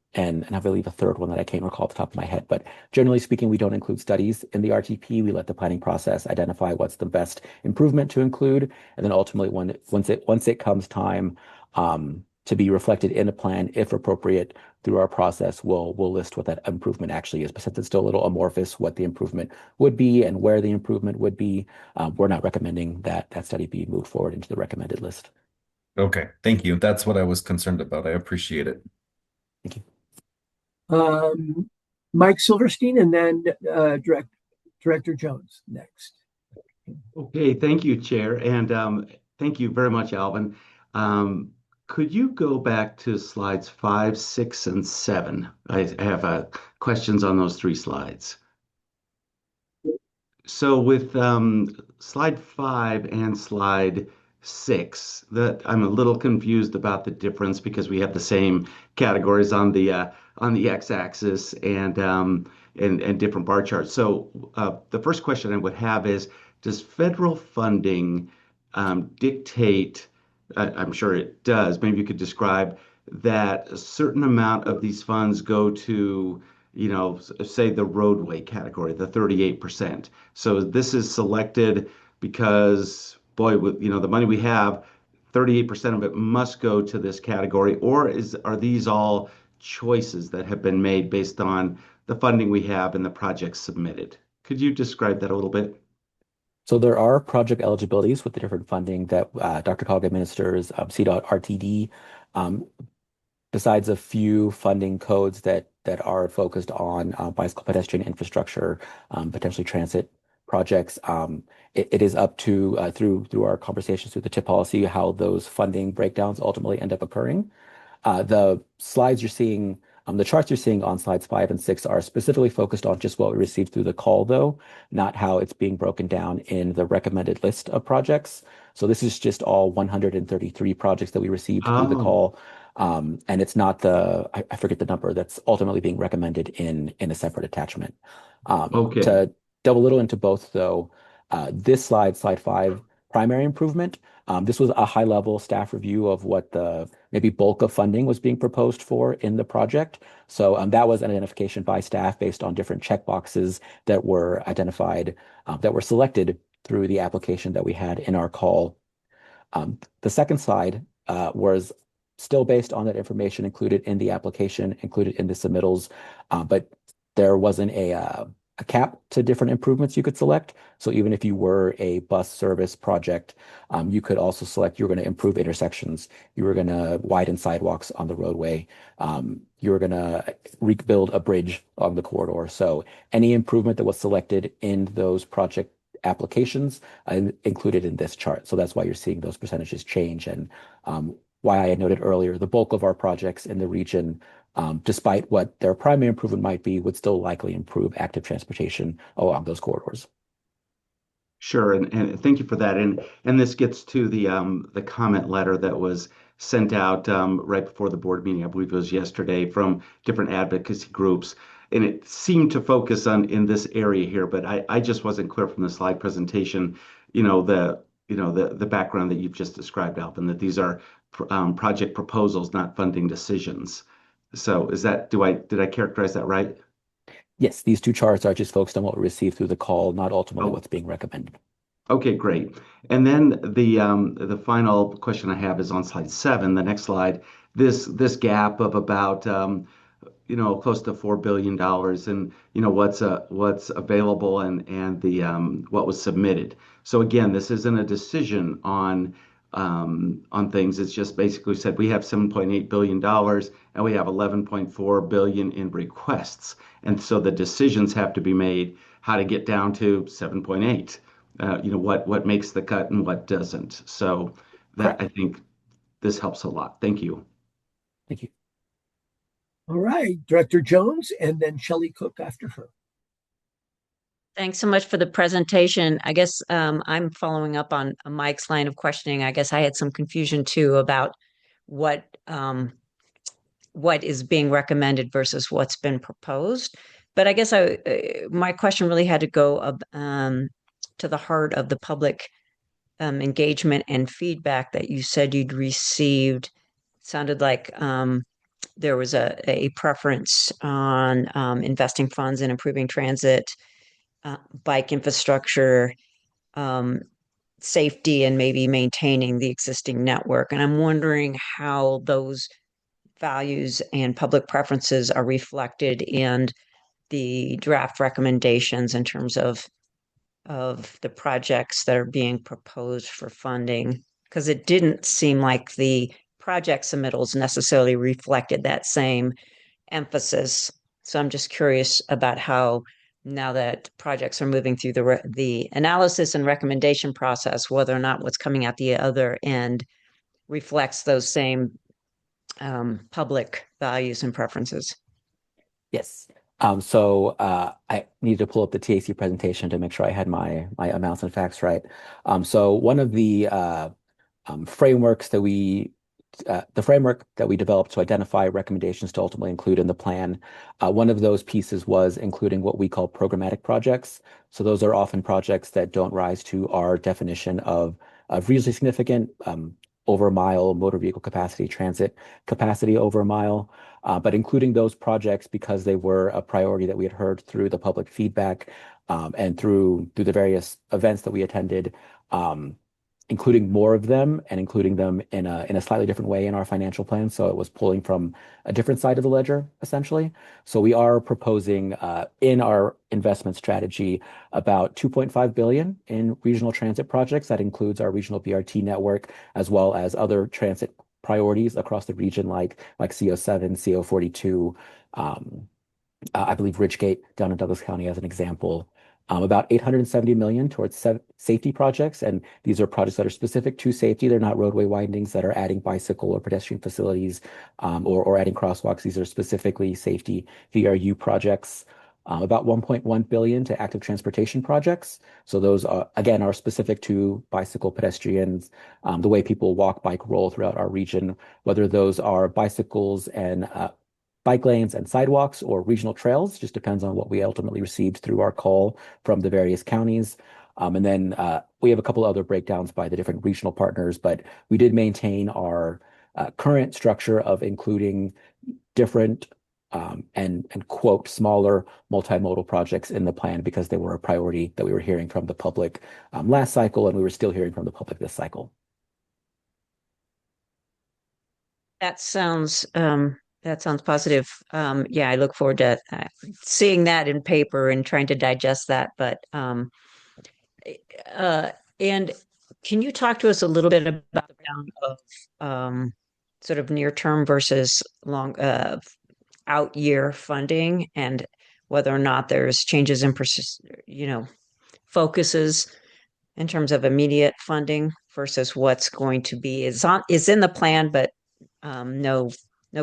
I believe a third one that I can't recall off the top of my head. But generally speaking, we don't include studies in the RTP. We let the planning process identify what's the best improvement to include. And then ultimately, once it comes time to be reflected in a plan, if appropriate, through our process, we'll list what that improvement actually is. But since it's still a little amorphous, what the improvement would be and where the improvement would be, we're not recommending that that study be moved forward into the recommended list. Okay, thank you. That's what I was concerned about. I appreciate it. Thank you. Mike Silverstein, and then Director Jones next. Okay, thank you, Chair, and thank you very much, Alvin. Could you go back to slides 5, 6, and 7? I have questions on those 3 slides. So with slide 5 and slide 6, that I'm a little confused about the difference because we have the same categories on the x-axis and different bar charts. So the first question I would have is, does federal funding dictate? I'm sure it does. Maybe you could describe that a certain amount of these funds go to, say the roadway category, the 38%. So this is selected because, boy, with the money we have, 38% of it must go to this category, or are these all choices that have been made based on the funding we have and the projects submitted? Could you describe that a little bit? So there are project eligibilities with the different funding that DRCOG administers, CDOT RTD, besides a few funding codes that are focused on bicycle pedestrian infrastructure, potentially transit projects. It is up to through our conversations through the TIP policy how those funding breakdowns ultimately end up occurring. The slides you're seeing, the charts you're seeing on slides 5 and 6 are specifically focused on just what we received through the call, though, not how it's being broken down in the recommended list of projects. So this is just all 133 projects that we received through the call. And it's not I forget the number that's ultimately being recommended in a separate attachment. Okay. To delve a little into both, though, this slide 5, primary improvement. This was a high-level staff review of what the maybe bulk of funding was being proposed for in the project. So that was an identification by staff based on different checkboxes that were identified, that were selected through the application that we had in our call. The second slide was still based on that information included in the application, included in the submittals, but there wasn't a cap to different improvements you could select. So even if you were a bus service project, you could also select you're going to improve intersections, you were going to widen sidewalks on the roadway, you were going to rebuild a bridge on the corridor. So any improvement that was selected in those project applications included in this chart. So that's why you're seeing those percentages change, and why I had noted earlier, the bulk of our projects in the region, despite what their primary improvement might be, would still likely improve active transportation along those corridors. Sure, and thank you for that. And this gets to the comment letter that was sent out right before the board meeting. I believe it was yesterday, from different advocacy groups, and it seemed to focus on in this area here. But I just wasn't clear from the slide presentation. The background that you've just described, Alvin, that these are project proposals, not funding decisions. So did I characterize that right? Yes, these two charts are just focused on what we received through the call, not ultimately what's being recommended. Okay, great. And then the final question I have is on slide 7, the next slide. This gap of about close to $4 billion, and what's available and the what was submitted. So again, this isn't a decision on things. It's just basically said we have $7.8 billion and we have $11.4 billion in requests. And so the decisions have to be made how to get down to 7.8. What makes the cut and what doesn't. So that, I think this helps a lot. Thank you. Thank you. All right, Director Jones, and then Shelley Cook after her. Thanks so much for the presentation. I guess I'm following up on Mike's line of questioning. I guess I had some confusion too about what is being recommended versus what's been proposed. But I guess my question really had to go to the heart of the public engagement and feedback that you said you'd received. Sounded like there was a preference on investing funds in improving transit, bike infrastructure, safety, and maybe maintaining the existing network. And I'm wondering how those values and public preferences are reflected in the draft recommendations in terms of the projects that are being proposed for funding, because it didn't seem like the project submittals necessarily reflected that same emphasis. So I'm just curious about how, now that projects are moving through the analysis and recommendation process, whether or not what's coming out the other end reflects those same public values and preferences. Yes. So I need to pull up the TAC presentation to make sure I had my amounts and facts right. So one of the frameworks that the framework that we developed to identify recommendations to ultimately include in the plan, one of those pieces was including what we call programmatic projects. So those are often projects that don't rise to our definition of reasonably significant over a mile motor vehicle capacity, transit capacity over a mile. But including those projects because they were a priority that we had heard through the public feedback and through the various events that we attended, including more of them and including them in a slightly different way in our financial plan. So it was pulling from a different side of the ledger, essentially. So we are proposing in our investment strategy about 2.5 billion in regional transit projects. That includes our regional BRT network, as well as other transit priorities across the region, like CO7, CO42, I believe Ridgegate down in Douglas County as an example. About 870 million towards safety projects, and these are projects that are specific to safety. They're not roadway widenings that are adding bicycle or pedestrian facilities or adding crosswalks. These are specifically safety VRU projects. About 1.1 billion to active transportation projects. So those are, again, are specific to bicycle pedestrians, the way people walk, bike, roll throughout our region, whether those are bicycles and bike lanes and sidewalks or regional trails, just depends on what we ultimately received through our call from the various counties. And then we have a couple other breakdowns by the different regional partners, but we did maintain our current structure of including different and quote smaller multimodal projects in the plan because they were a priority that we were hearing from the public last cycle, and we were still hearing from the public this cycle. That sounds positive. Yeah, I look forward to seeing that in paper and trying to digest that. But and can you talk to us a little bit about the round of sort of near term versus long out year funding, and whether or not there's changes in focuses in terms of immediate funding versus what's going to be is in the plan, but no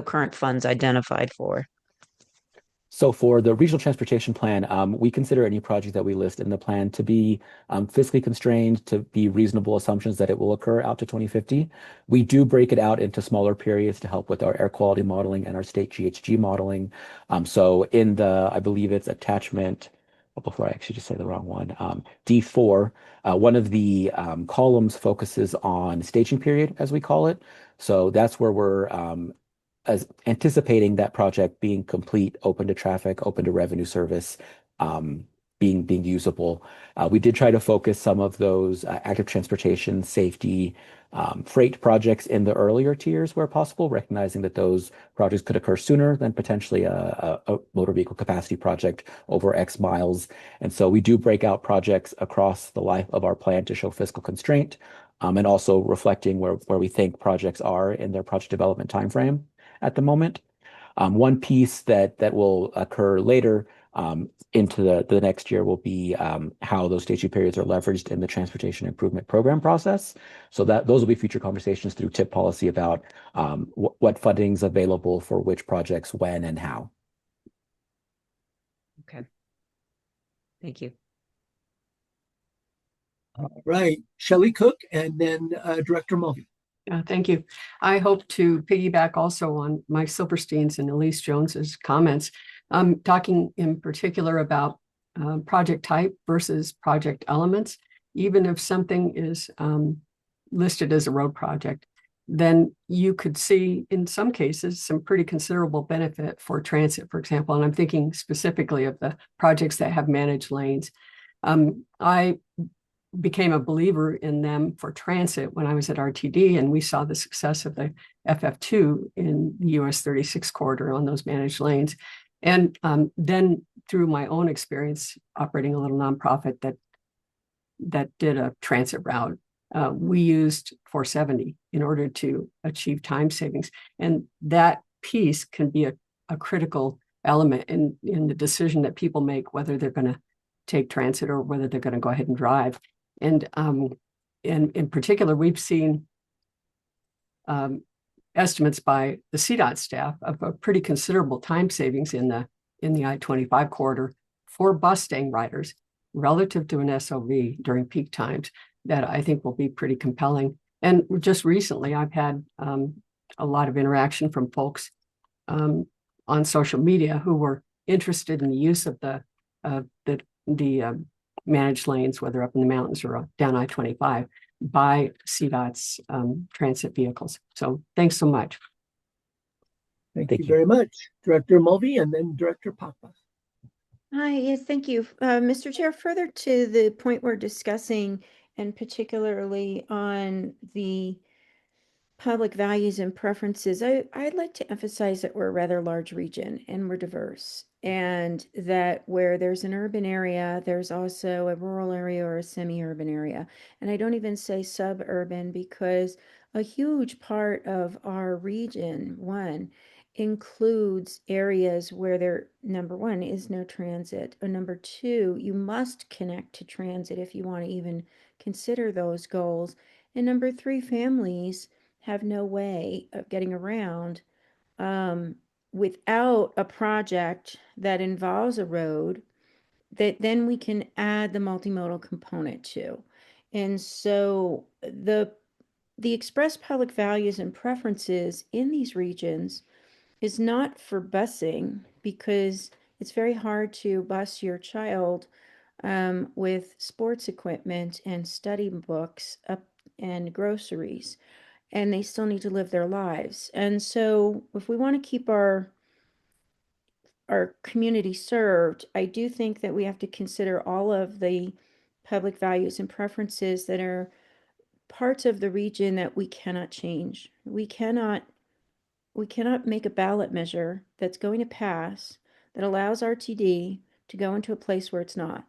current funds identified for. So for the regional transportation plan, we consider any project that we list in the plan to be fiscally constrained, to be reasonable assumptions that it will occur out to 2050. We do break it out into smaller periods to help with our air quality modeling and our state GHG modeling. So in I believe it's attachment, before I actually just say the wrong one, D4, one of the columns focuses on staging period, as we call it. So that's where we're as anticipating that project being complete, open to traffic, open to revenue service, being usable. We did try to focus some of those active transportation, safety, freight projects in the earlier tiers where possible, recognizing that those projects could occur sooner than potentially a motor vehicle capacity project over X miles. And so we do break out projects across the life of our plan to show fiscal constraint, and also reflecting where we think projects are in their project development timeframe at the moment. One piece that will occur later into the next year will be how those staging periods are leveraged in the transportation improvement program process. So that those will be future conversations through TIP policy about what funding is available for which projects, when, and how. Okay. Thank you. All right, Shelley Cook and then Director Mulvey. Thank you. I hope to piggyback also on Mike Silverstein's and Elise Jones's comments. Talking in particular about project type versus project elements. Even if something is listed as a road project, then you could see in some cases some pretty considerable benefit for transit, for example. And I'm thinking specifically of the projects that have managed lanes. I became a believer in them for transit when I was at RTD, and we saw the success of the FF2 in the US 36 corridor on those managed lanes. And then through my own experience operating a little nonprofit that did a transit route, we used 470 in order to achieve time savings. And that piece can be a critical element in the decision that people make, whether they're going to take transit or whether they're going to go ahead and drive. And in particular, we've seen estimates by the CDOT staff of a pretty considerable time savings in the I-25 corridor for bus staying riders relative to an SOV during peak times that I think will be pretty compelling. And just recently, I've had a lot of interaction from folks on social media who were interested in the use of the managed lanes, whether up in the mountains or down I-25, by CDOT's transit vehicles. So thanks so much. Thank you very much. Director Mulvey and then Director Papa. Hi, yes, thank you. Mr. Chair, further to the point we're discussing, and particularly on the public values and preferences, I'd like to emphasize that we're a rather large region and we're diverse, and that where there's an urban area, there's also a rural area or a semi-urban area. And I don't even say suburban, because a huge part of our region, one, includes areas where there, number one, is no transit, or number two, you must connect to transit if you want to even consider those goals, and number three, families have no way of getting around without a project that involves a road that then we can add the multimodal component to. And so the expressed public values and preferences in these regions is not for busing, because it's very hard to bus your child with sports equipment and study books up and groceries, and they still need to live their lives. And so if we want to keep our community served, I do think that we have to consider all of the public values and preferences that are parts of the region that we cannot change. We cannot make a ballot measure that's going to pass that allows RTD to go into a place where it's not.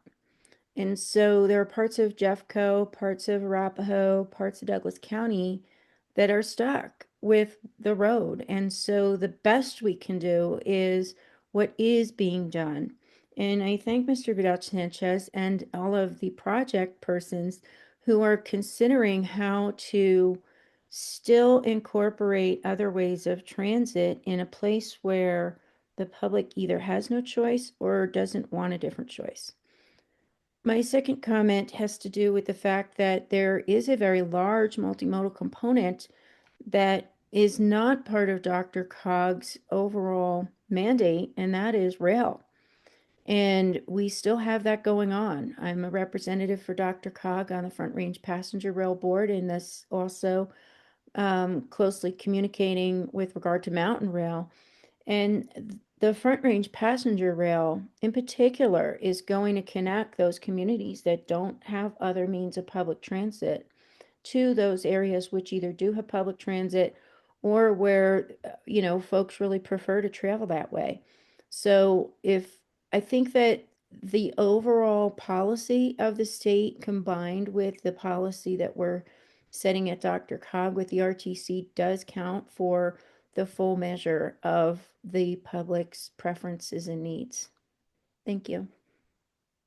And so there are parts of Jeffco, parts of Arapahoe, parts of Douglas County that are stuck with the road. And so the best we can do is what is being done. And I thank Mr. Vidal Sanchez and all of the project persons who are considering how to still incorporate other ways of transit in a place where the public either has no choice or doesn't want a different choice. My second comment has to do with the fact that there is a very large multimodal component that is not part of DRCOG's overall mandate, and that is rail. And we still have that going on. I'm a representative for DRCOG on the Front Range Passenger Rail Board, and this also closely communicating with regard to mountain rail. And the Front Range Passenger Rail in particular is going to connect those communities that don't have other means of public transit to those areas which either do have public transit or where, folks really prefer to travel that way. So I think that the overall policy of the state, combined with the policy that we're setting at DRCOG with the RTC, does count for the full measure of the public's preferences and needs. Thank you.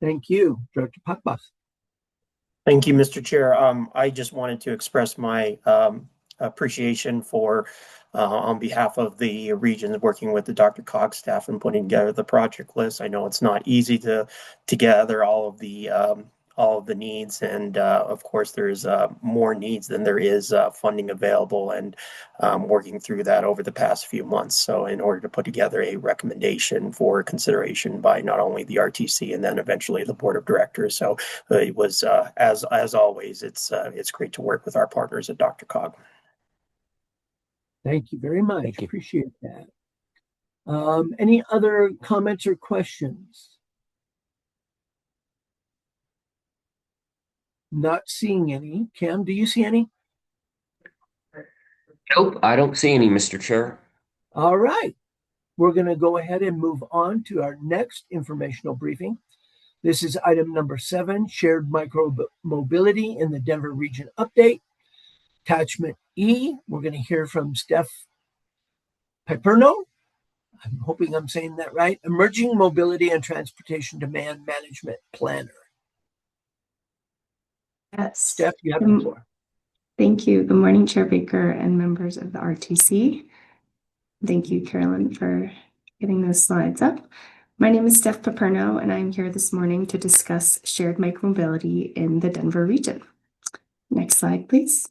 Thank you, Director Papa. Thank you, Mr. Chair. I just wanted to express my appreciation for, on behalf of the regions, working with the DRCOG staff and putting together the project list. I know it's not easy to gather all of the all of the needs. And of course, there's more needs than there is funding available, and working through that over the past few months. So in order to put together a recommendation for consideration by not only the RTC and then eventually the board of directors. So it was, as always, it's great to work with our partners at DRCOG. Thank you very much. Thank you. Appreciate that. Any other comments or questions? Not seeing any. Cam, do you see any? Nope, I don't see any, Mr. Chair. All right. We're going to go ahead and move on to our next informational briefing. This is item number 7, shared micro-mobility in the Denver region update. Attachment E, we're going to hear from Steph Piperno. I'm hoping I'm saying that right. Emerging Mobility and Transportation Demand Management Planner. Yes. Steph, you have the floor. Thank you. Good morning, Chair Baker and members of the RTC. Thank you, Carolyn, for getting those slides up. My name is Steph Piperno, and I'm here this morning to discuss shared micromobility in the Denver region. Next slide, please.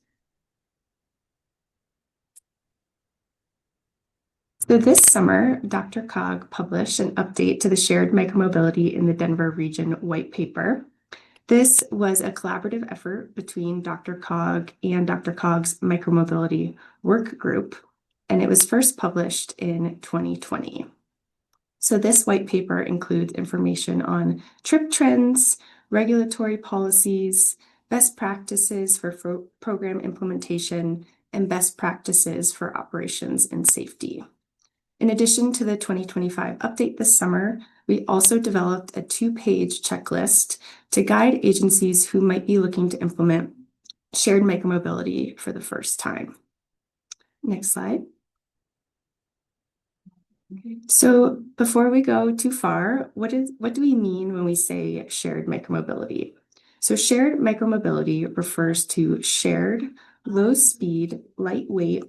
So this summer, DRCOG published an update to the shared micromobility in the Denver region white paper. This was a collaborative effort between DRCOG and DRCOG's micromobility work group, and it was first published in 2020. So this white paper includes information on trip trends, regulatory policies, best practices for program implementation, and best practices for operations and safety. In addition to the 2025 update this summer, we also developed a 2-page checklist to guide agencies who might be looking to implement shared micromobility for the first time. Next slide. So before we go too far, what do we mean when we say shared micromobility? So shared micromobility refers to shared, low-speed, lightweight,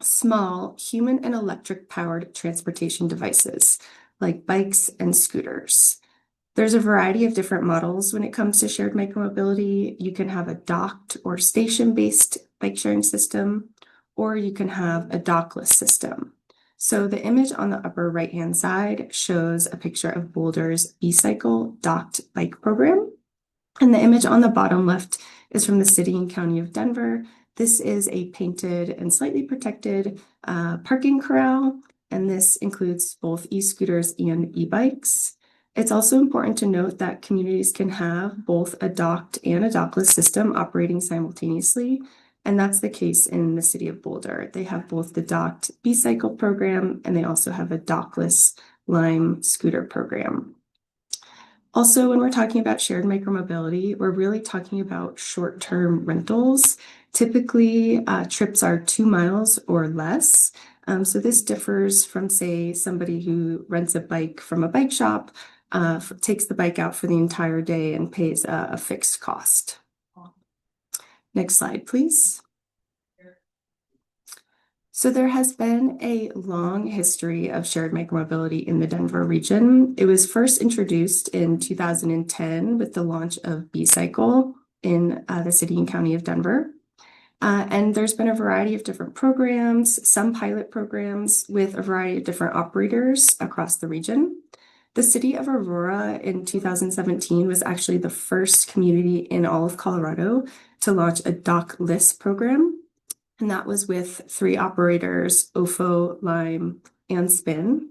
small human and electric powered transportation devices like bikes and scooters. There's a variety of different models when it comes to shared micromobility. You can have a docked or station-based bike sharing system, or you can have a dockless system. So the image on the upper right-hand side shows a picture of Boulder's B-Cycle docked bike program. And the image on the bottom left is from the city and county of Denver. This is a painted and slightly protected parking corral, and this includes both e-scooters and e-bikes. It's also important to note that communities can have both a docked and a dockless system operating simultaneously, and that's the case in the city of Boulder. They have both the docked B-Cycle program, and they also have a dockless Lime scooter program. Also, when we're talking about shared micromobility, we're really talking about short-term rentals. Typically, trips are 2 miles or less. So this differs from, say, somebody who rents a bike from a bike shop, takes the bike out for the entire day and pays a fixed cost. Next slide, please. So there has been a long history of shared micromobility in the Denver region. It was first introduced in 2010 with the launch of B-Cycle in the city and county of Denver. And there's been a variety of different programs, some pilot programs with a variety of different operators across the region. The city of Aurora in 2017 was actually the first community in all of Colorado to launch a dockless program. And that was with 3 operators, OFO, Lime, and Spin.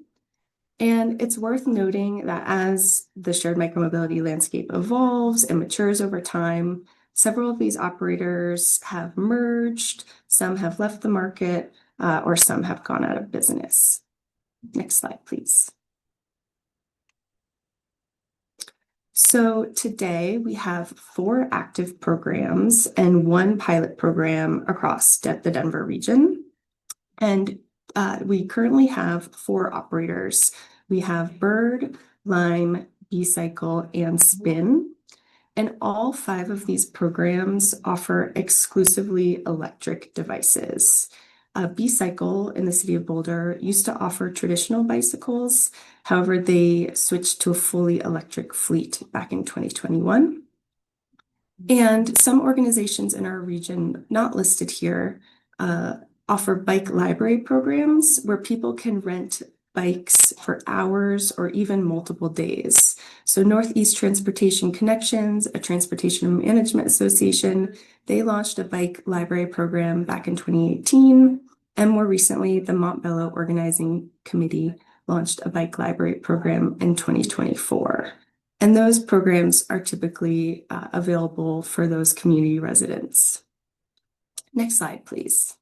And it's worth noting that as the shared micromobility landscape evolves and matures over time, several of these operators have merged, some have left the market, or some have gone out of business. Next slide, please. So today we have 4 active programs and 1 pilot program across the Denver region. And we currently have 4 operators. We have Bird, Lime, B-Cycle, and Spin. And all 5 of these programs offer exclusively electric devices. B-Cycle in the city of Boulder used to offer traditional bicycles. However, they switched to a fully electric fleet back in 2021. And some organizations in our region, not listed here, offer bike library programs where people can rent bikes for hours or even multiple days. So Northeast Transportation Connections, a transportation management association, they launched a bike library program back in 2018. And more recently, the Montbello Organizing Committee launched a bike library program in 2024. And those programs are typically available for those community residents. Next slide, please.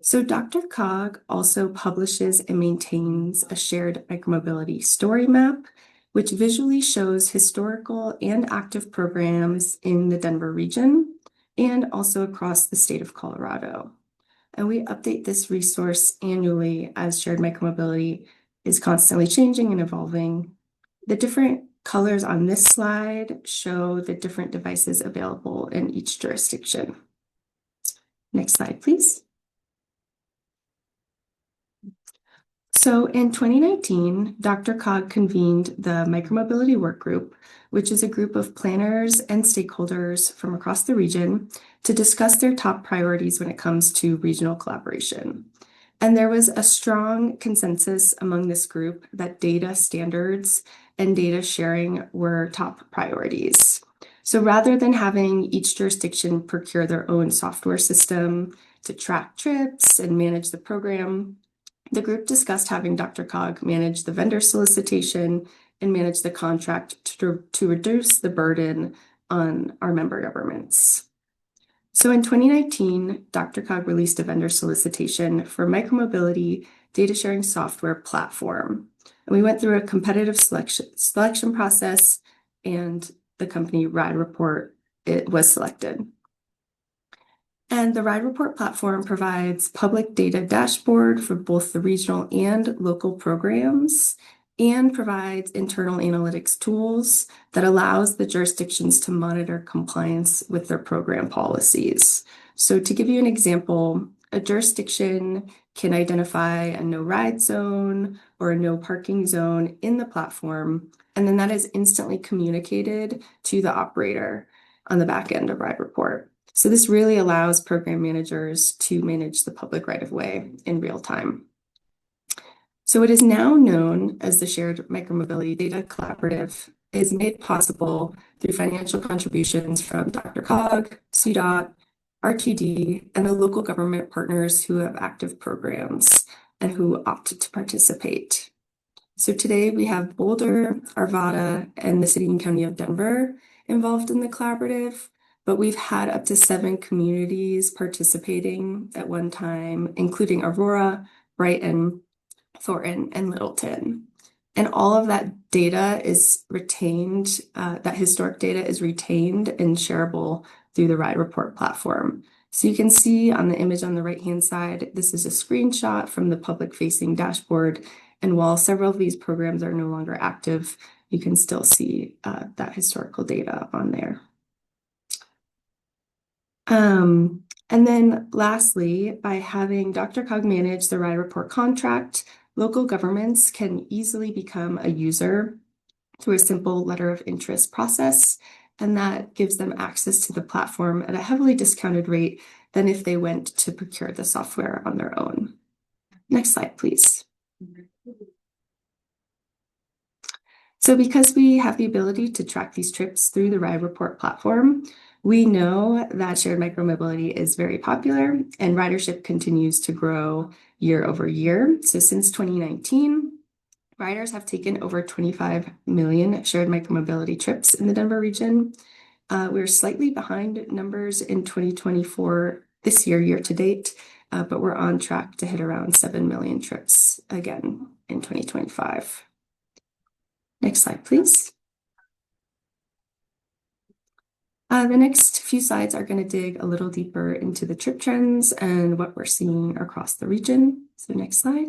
So DRCOG also publishes and maintains a shared micromobility story map, which visually shows historical and active programs in the Denver region and also across the state of Colorado. And we update this resource annually as shared micromobility is constantly changing and evolving. The different colors on this slide show the different devices available in each jurisdiction. Next slide, please. So in 2019, DRCOG convened the Micromobility Work Group, which is a group of planners and stakeholders from across the region to discuss their top priorities when it comes to regional collaboration. And there was a strong consensus among this group that data standards and data sharing were top priorities. So rather than having each jurisdiction procure their own software system to track trips and manage the program, the group discussed having DRCOG manage the vendor solicitation and manage the contract to reduce the burden on our member governments. So in 2019, DRCOG released a vendor solicitation for micromobility data sharing software platform. And we went through a competitive selection process, and the company Ride Report was selected. And the Ride Report platform provides public data dashboard for both the regional and local programs and provides internal analytics tools that allows the jurisdictions to monitor compliance with their program policies. So to give you an example, a jurisdiction can identify a no ride zone or a no parking zone in the platform, and then that is instantly communicated to the operator on the back end of Ride Report. So this really allows program managers to manage the public right-of-way in real time. So what is now known as the Shared Micromobility Data Collaborative is made possible through financial contributions from DRCOG, CDOT, RTD, and the local government partners who have active programs and who opted to participate. So today we have Boulder, Arvada, and the City and County of Denver involved in the collaborative, but we've had up to 7 communities participating at one time, including Aurora, Brighton, Thornton, and Littleton. And all of that data is retained, that historic data is retained and shareable through the Ride Report platform. So you can see on the image on the right-hand side, this is a screenshot from the public-facing dashboard. And while several of these programs are no longer active, you can still see that historical data on there. And then lastly, by having DRCOG manage the Ride Report contract, local governments can easily become a user through a simple letter of interest process, and that gives them access to the platform at a heavily discounted rate than if they went to procure the software on their own. Next slide, please. So because we have the ability to track these trips through the Ride Report platform, we know that shared micromobility is very popular and ridership continues to grow year over year. So since 2019, riders have taken over 25 million shared micromobility trips in the Denver region. We're slightly behind numbers in 2024 this year to date, but we're on track to hit around 7 million trips again in 2025. Next slide, please. The next few slides are going to dig a little deeper into the trip trends and what we're seeing across the region. So next slide.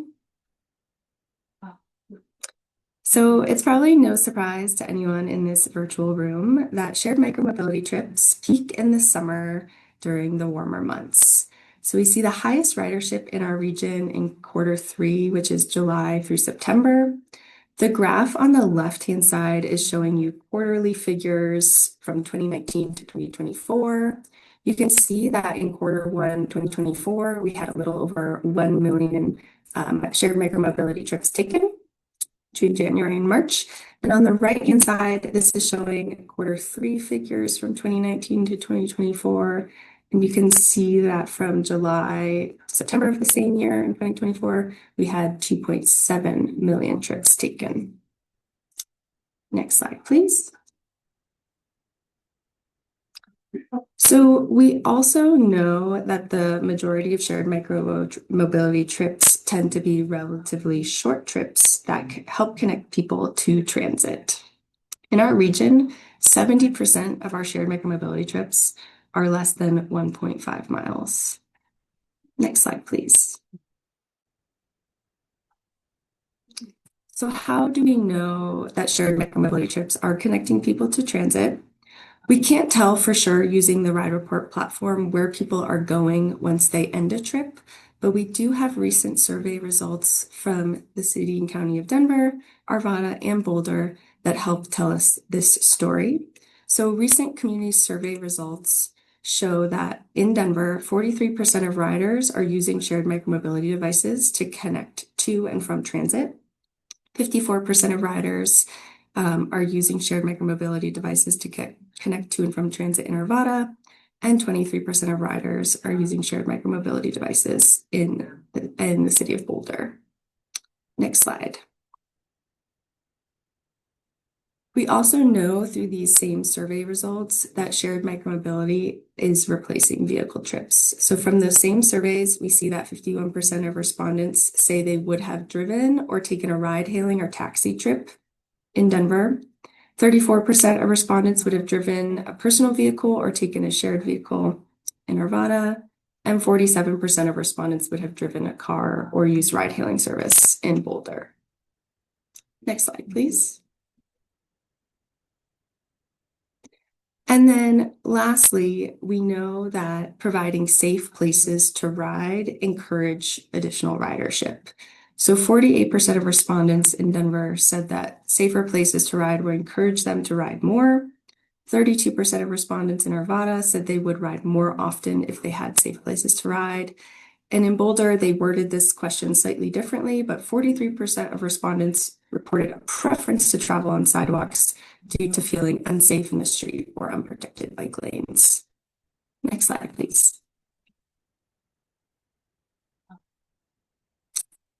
So it's probably no surprise to anyone in this virtual room that shared micromobility trips peak in the summer during the warmer months. So we see the highest ridership in our region in Q3, which is July through September. The graph on the left-hand side is showing you quarterly figures from 2019 to 2024. You can see that in Q1 2024, we had a little over 1 million shared micromobility trips taken between January and March. And on the right-hand side, this is showing Q3 figures from 2019 to 2024. And you can see that from July to September of the same year in 2024, we had 2.7 million trips taken. Next slide, please. So we also know that the majority of shared micromobility trips tend to be relatively short trips that help connect people to transit. In our region, 70% of our shared micromobility trips are less than 1.5 miles. Next slide, please. So how do we know that shared micromobility trips are connecting people to transit? We can't tell for sure using the Ride Report platform where people are going once they end a trip, but we do have recent survey results from the City and County of Denver, Arvada, and Boulder that help tell us this story. So recent community survey results show that in Denver, 43% of riders are using shared micromobility devices to connect to and from transit. 54% of riders are using shared micromobility devices to connect to and from transit in Arvada, and 23% of riders are using shared micromobility devices in the city of Boulder. Next slide. We also know through these same survey results that shared micromobility is replacing vehicle trips. So from those same surveys, we see that 51% of respondents say they would have driven or taken a ride-hailing or taxi trip in Denver. 34% of respondents would have driven a personal vehicle or taken a shared vehicle in Arvada, and 47% of respondents would have driven a car or used ride-hailing service in Boulder. Next slide, please. And then lastly, we know that providing safe places to ride encourage additional ridership. So 48% of respondents in Denver said that safer places to ride would encourage them to ride more. 32% of respondents in Arvada said they would ride more often if they had safe places to ride. And in Boulder, they worded this question slightly differently, but 43% of respondents reported a preference to travel on sidewalks due to feeling unsafe in the street or unprotected bike lanes. Next slide, please.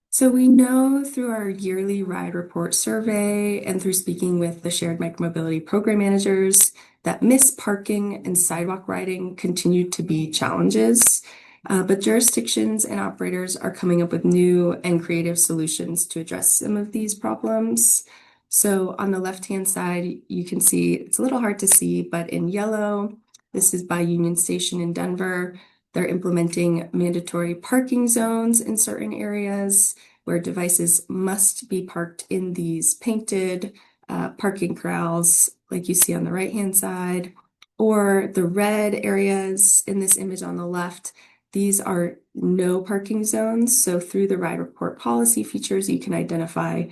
So we know through our yearly ride report survey and through speaking with the shared micromobility program managers that missed parking and sidewalk riding continue to be challenges. But jurisdictions and operators are coming up with new and creative solutions to address some of these problems. So on the left-hand side, you can see, it's a little hard to see, but in yellow, this is by Union Station in Denver. They're implementing mandatory parking zones in certain areas where devices must be parked in these painted parking corrals, like you see on the right-hand side, or the red areas in this image on the left. These are no parking zones. So through the Ride Report policy features, you can identify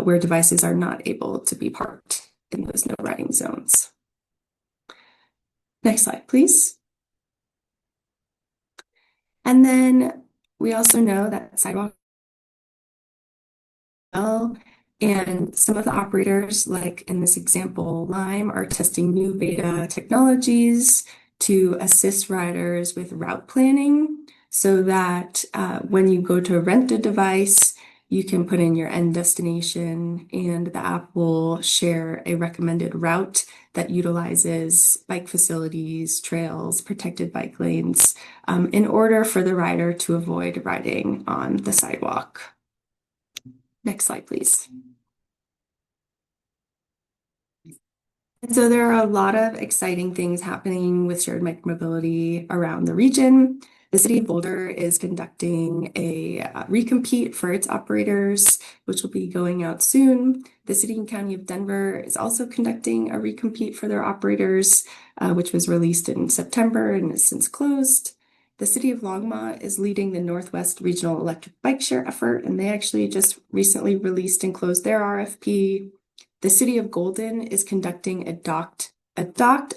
where devices are not able to be parked in those no riding zones. Next slide, please. And then we also know that sidewalk and some of the operators, like in this example, Lime, are testing new beta technologies to assist riders with route planning so that when you go to rent a device, you can put in your end destination and the app will share a recommended route that utilizes bike facilities, trails, protected bike lanes, in order for the rider to avoid riding on the sidewalk. Next slide, please. And so there are a lot of exciting things happening with shared micromobility around the region. The City of Boulder is conducting a recompete for its operators, which will be going out soon. The City and County of Denver is also conducting a recompete for their operators, which was released in September and is since closed. the city of Longmont is leading the Northwest Regional Electric Bike Share effort, and they actually just recently released and closed their RFP. The city of Golden is conducting a docked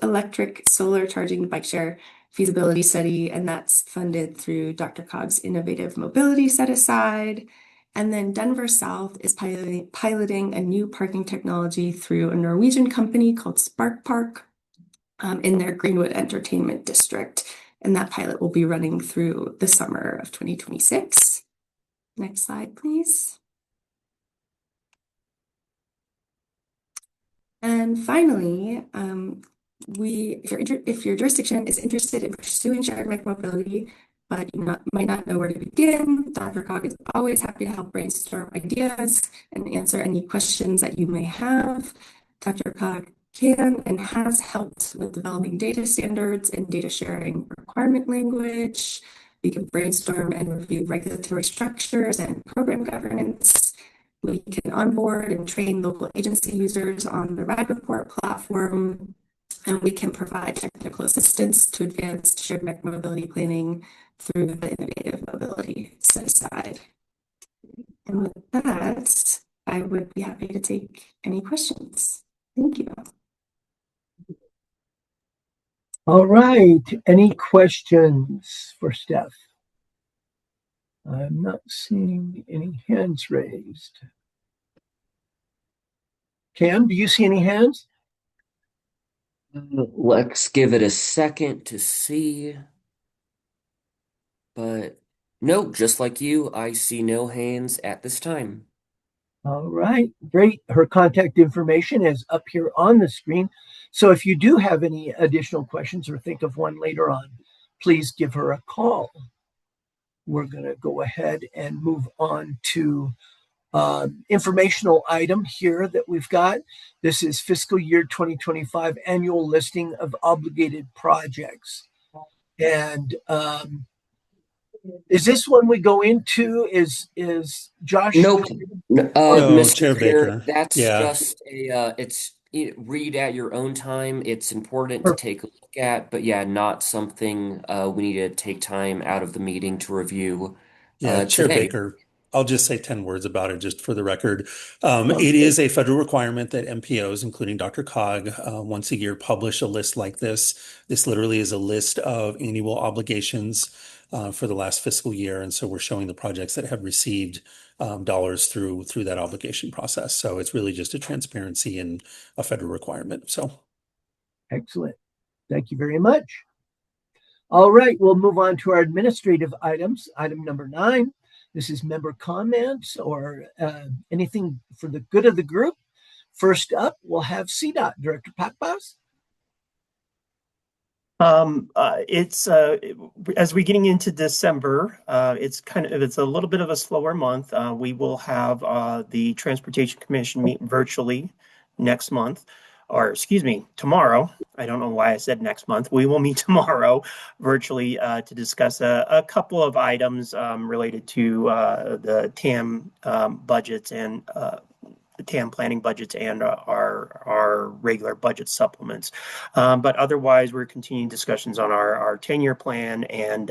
electric solar charging bike share feasibility study, and that's funded through DRCOG's Innovative Mobility Set Aside. And then Denver South is piloting a new parking technology through a Norwegian company called Spark Park in their Greenwood Entertainment District. And that pilot will be running through the summer of 2026. Next slide, please. And finally, if your jurisdiction is interested in pursuing shared micromobility, but you might not know where to begin, DRCOG is always happy to help brainstorm ideas and answer any questions that you may have. DRCOG can and has helped with developing data standards and data sharing requirement language. We can brainstorm and review regulatory structures and program governance. We can onboard and train local agency users on the Ride Report platform, and we can provide technical assistance to advanced shared micromobility planning through the Innovative Mobility Set Aside. And with that, I would be happy to take any questions. Thank you. All right. Any questions for Steph? I'm not seeing any hands raised. Cam, do you see any hands? Let's give it a second to see. But nope, just like you, I see no hands at this time. All right, great. Her contact information is up here on the screen. So if you do have any additional questions or think of one later on, please give her a call. We're going to go ahead and move on to informational item here that we've got. This is fiscal year 2025 annual listing of obligated projects. And is this one we go into? Is Josh? Nope. No, Mr. Chair Baker. That's Yeah. just read at your own time. It's important to take a look at, but yeah, not something we need to take time out of the meeting to review. Yeah, Chair today. Baker, I'll just say 10 words about it just for the record. It is a federal requirement that MPOs, including DRCOG, once a year publish a list like this. This literally is a list of annual obligations for the last fiscal year. And so we're showing the projects that have received dollars through that obligation process. So it's really just a transparency and a federal requirement. So excellent. Thank you very much. All right, we'll move on to our administrative items. Item number 9. This is member comments or anything for the good of the group. First up, we'll have CDOT Director Pakbas. It's as we're getting into December, it's a little bit of a slower month. We will have the Transportation Commission meet virtually next month, or excuse me, tomorrow. I don't know why I said next month. We will meet tomorrow virtually to discuss a couple of items related to the TAM budgets and the TAM planning budgets and our regular budget supplements. But otherwise, we're continuing discussions on our 10-year plan and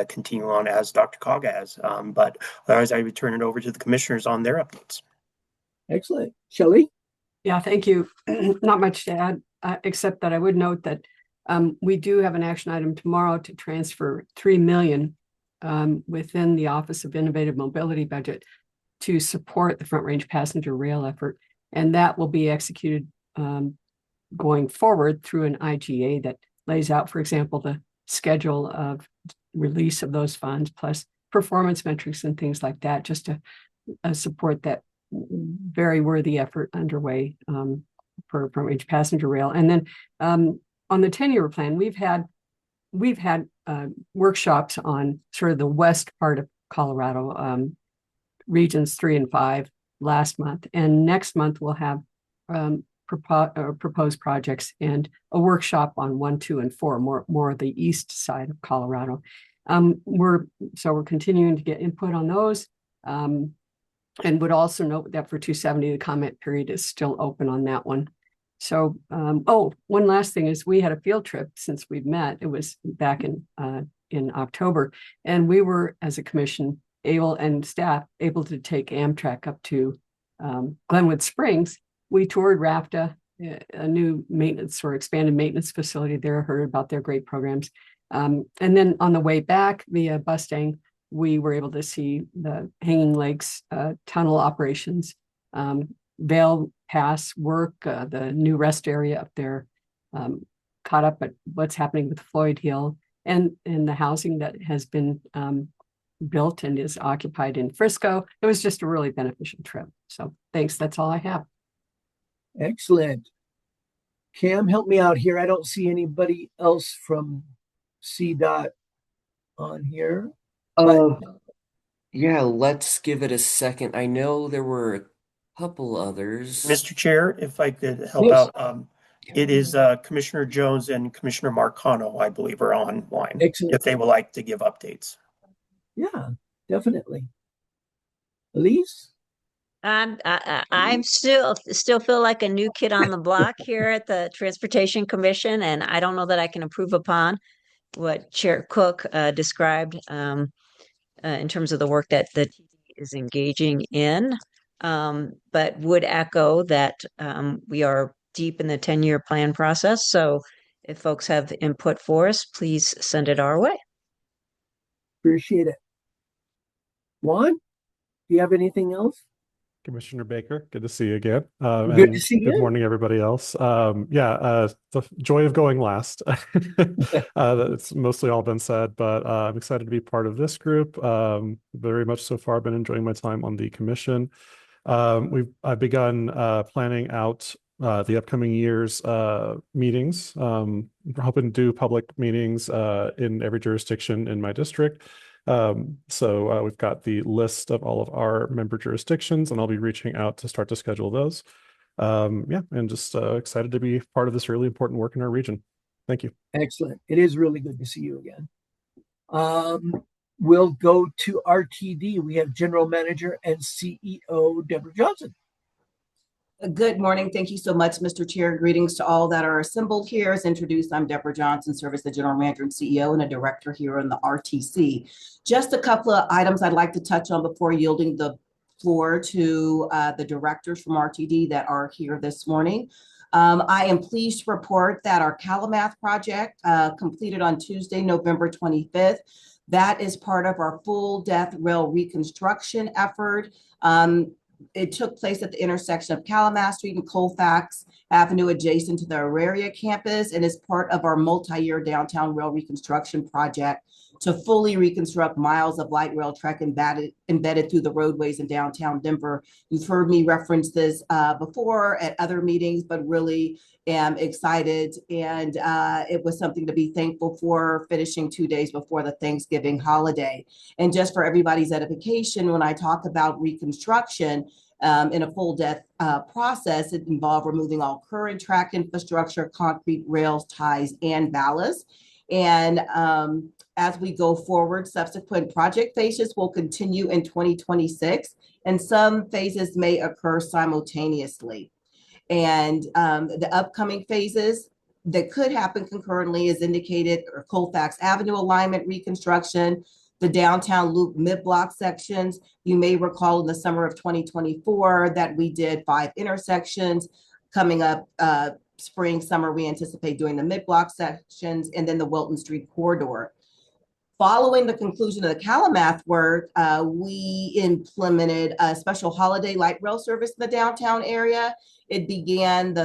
continue on as DRCOG has. But otherwise, I would turn it over to the commissioners on their updates. Excellent. Shelley? Yeah, thank you. Not much to add, except that I would note that we do have an action item tomorrow to transfer $3 million within the Office of Innovative Mobility budget to support the Front Range passenger rail effort. And that will be executed going forward through an IGA that lays out, for example, the schedule of release of those funds, plus performance metrics and things like that, just to support that very worthy effort underway for Front Range passenger rail. And then on the 10-year plan, we've had workshops on sort of the west part of Colorado, regions 3 and 5 last month. And next month we'll have proposed projects and a workshop on 1, 2, and 4, more of the east side of Colorado. We're continuing to get input on those. And would also note that for 270, the comment period is still open on that one. So, oh, one last thing is we had a field trip since we've met. It was back in October, and we were, as a commission, able and staff able to take Amtrak up to Glenwood Springs. We toured RAFTA, a new maintenance or expanded maintenance facility there. Heard about their great programs, and then on the way back via Mustang, we were able to see the Hanging Lakes tunnel operations. Vail Pass work, the new rest area up there, caught up at what's happening with Floyd Hill and the housing that has been built and is occupied in Frisco. It was just a really beneficial trip. So thanks. That's all I have. Excellent. Cam, help me out here. I don't see anybody else from CDOT on here. Yeah, let's give it a second. I know there were a couple others. Mr. Chair, if I could help Yes. out, it is Commissioner Jones and Commissioner Marcano, I believe, are online. Excellent. If they would like to give updates. Yeah, definitely. Elise? I'm still feel like a new kid on the block here at the Transportation Commission, and I don't know that I can improve upon what Chair Cook described in terms of the work that the TD is engaging in, but would echo that we are deep in the 10-year plan process. So if folks have input for us, please send it our way. Appreciate it. Juan, do you have anything else? Commissioner Baker, good to see you again. Good to see you. Good morning, everybody else. The joy of going last. That's mostly all been said, but I'm excited to be part of this group. Very much so far, been enjoying my time on the commission. I've begun planning out the upcoming year's meetings. We're hoping to do public meetings in every jurisdiction in my district. So we've got the list of all of our member jurisdictions, and I'll be reaching out to start to schedule those. And just excited to be part of this really important work in our region. Thank you. Excellent. It is really good to see you again. We'll go to RTD. We have General Manager and CEO Deborah Johnson. Good morning. Thank you so much, Mr. Chair. Greetings to all that are assembled here. As introduced, I'm Deborah Johnson, serve as the General Manager and CEO and a Director here in the RTC. Just a couple of items I'd like to touch on before yielding the floor to the directors from RTD that are here this morning. I am pleased to report that our Calamath project completed on Tuesday, November 25th. That is part of our full depth rail reconstruction effort. It took place at the intersection of Calamath Street and Colfax Avenue adjacent to the Auraria campus and is part of our multi-year downtown rail reconstruction project to fully reconstruct miles of light rail track embedded through the roadways in downtown Denver. You've heard me reference this before at other meetings, but really am excited. And it was something to be thankful for, finishing 2 days before the Thanksgiving holiday. And just for everybody's edification, when I talk about reconstruction, in a full depth process, it involved removing all current track infrastructure, concrete rails, ties, and ballasts. And as we go forward, subsequent project phases will continue in 2026, and some phases may occur simultaneously. And the upcoming phases that could happen concurrently is indicated are Colfax Avenue alignment reconstruction, the downtown loop mid-block sections. You may recall in the summer of 2024 that we did 5 intersections. Coming up spring, summer, we anticipate doing the mid-block sections and then the Wilton Street corridor. Following the conclusion of the Calamath work, we implemented a special holiday light rail service in the downtown area. It began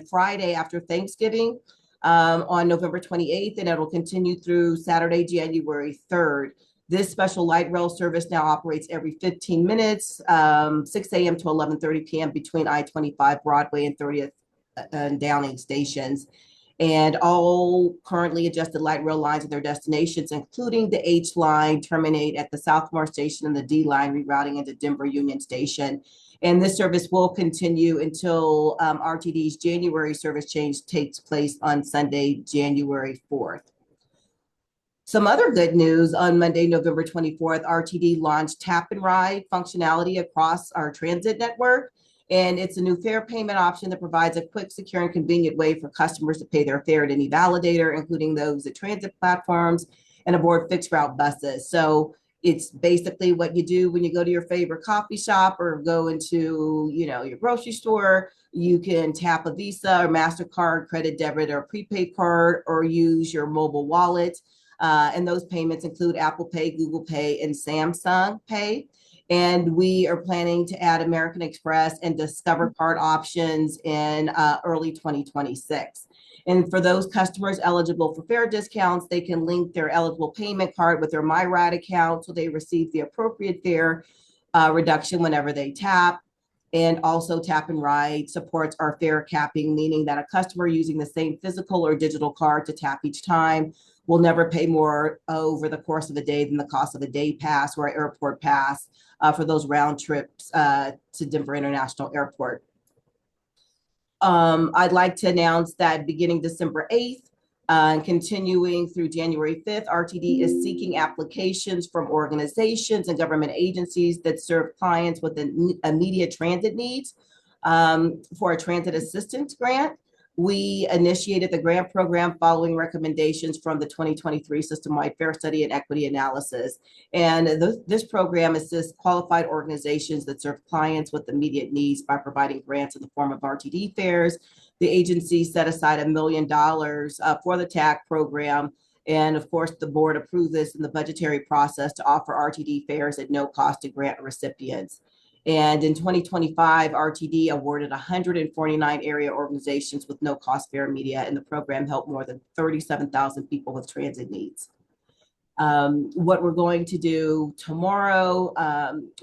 Friday after Thanksgiving on November 28th, and it'll continue through Saturday, January 3rd. This special light rail service now operates every 15 minutes, 6 a.m. to 11:30 p.m. between I-25 Broadway and 30th and Downing stations. And all currently adjusted light rail lines and their destinations, including the H line, terminate at the Southmore station and the D line rerouting into Denver Union Station. And this service will continue until RTD's January service change takes place on Sunday, January 4th. Some other good news: on Monday, November 24th, RTD launched Tap and Ride functionality across our transit network. And it's a new fare payment option that provides a quick, secure, and convenient way for customers to pay their fare at any validator, including those at transit platforms and aboard fixed route buses. So it's basically what you do when you go to your favorite coffee shop or go into, your grocery store. You can tap a Visa or MasterCard, credit, debit, or prepaid card, or use your mobile wallet. And those payments include Apple Pay, Google Pay, and Samsung Pay. And we are planning to add American Express and Discover card options in early 2026. And for those customers eligible for fare discounts, they can link their eligible payment card with their MyRide account so they receive the appropriate fare reduction whenever they tap. And also Tap and Ride supports our fare capping, meaning that a customer using the same physical or digital card to tap each time will never pay more over the course of a day than the cost of a day pass or an airport pass for those round trips to Denver International Airport. I'd like to announce that beginning December 8th and continuing through January 5th, RTD is seeking applications from organizations and government agencies that serve clients with immediate transit needs for a transit assistance grant. We initiated the grant program following recommendations from the 2023 System-Wide Fare Study and Equity Analysis. And this program assists qualified organizations that serve clients with immediate needs by providing grants in the form of RTD fares. The agency set aside $1 million for the TAC program. And of course, the board approved this in the budgetary process to offer RTD fares at no cost to grant recipients. And in 2025, RTD awarded 149 area organizations with no cost fare media, and the program helped more than 37,000 people with transit needs. What we're going to do tomorrow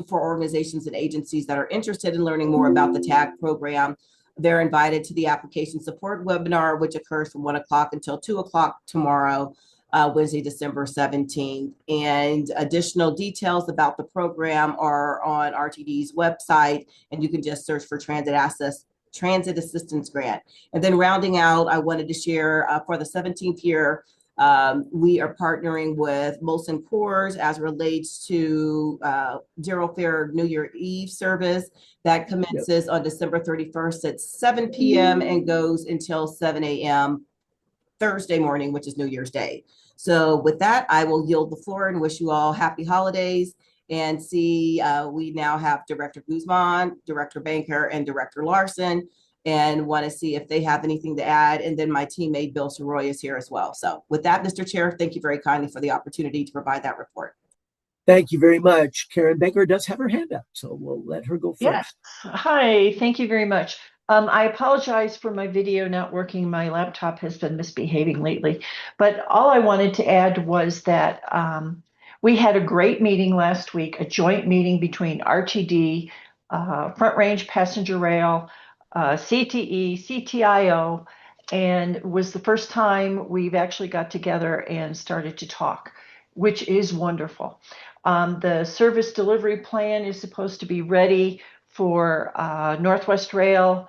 for organizations and agencies that are interested in learning more about the TAG program, they're invited to the application support webinar, which occurs from 1 o'clock until 2 o'clock tomorrow. Wednesday, December 17th. And additional details about the program are on RTD's website, and you can just search for Transit Assistance Grant. And then rounding out, I wanted to share for the 17th year, we are partnering with Molson Coors as relates to Zero Fare New Year Eve service that commences on December 31st at 7 p.m. and goes until 7 a.m. Thursday morning, which is New Year's Day. So with that, I will yield the floor and wish you all happy holidays and see we now have Director Guzman, Director Banker, and Director Larson, and want to see if they have anything to add. And then my teammate Bill Soroy is here as well. So with that, Mr. Chair, thank you very kindly for the opportunity to provide that report. Thank you very much. Karen Baker does have her hand up, so we'll let her go first. Yes. Hi, thank you very much. I apologize for my video not working. My laptop has been misbehaving lately. But all I wanted to add was that we had a great meeting last week, a joint meeting between RTD, Front Range Passenger Rail, CTE, CTIO, and was the first time we've actually got together and started to talk, which is wonderful. The service delivery plan is supposed to be ready for Northwest Rail,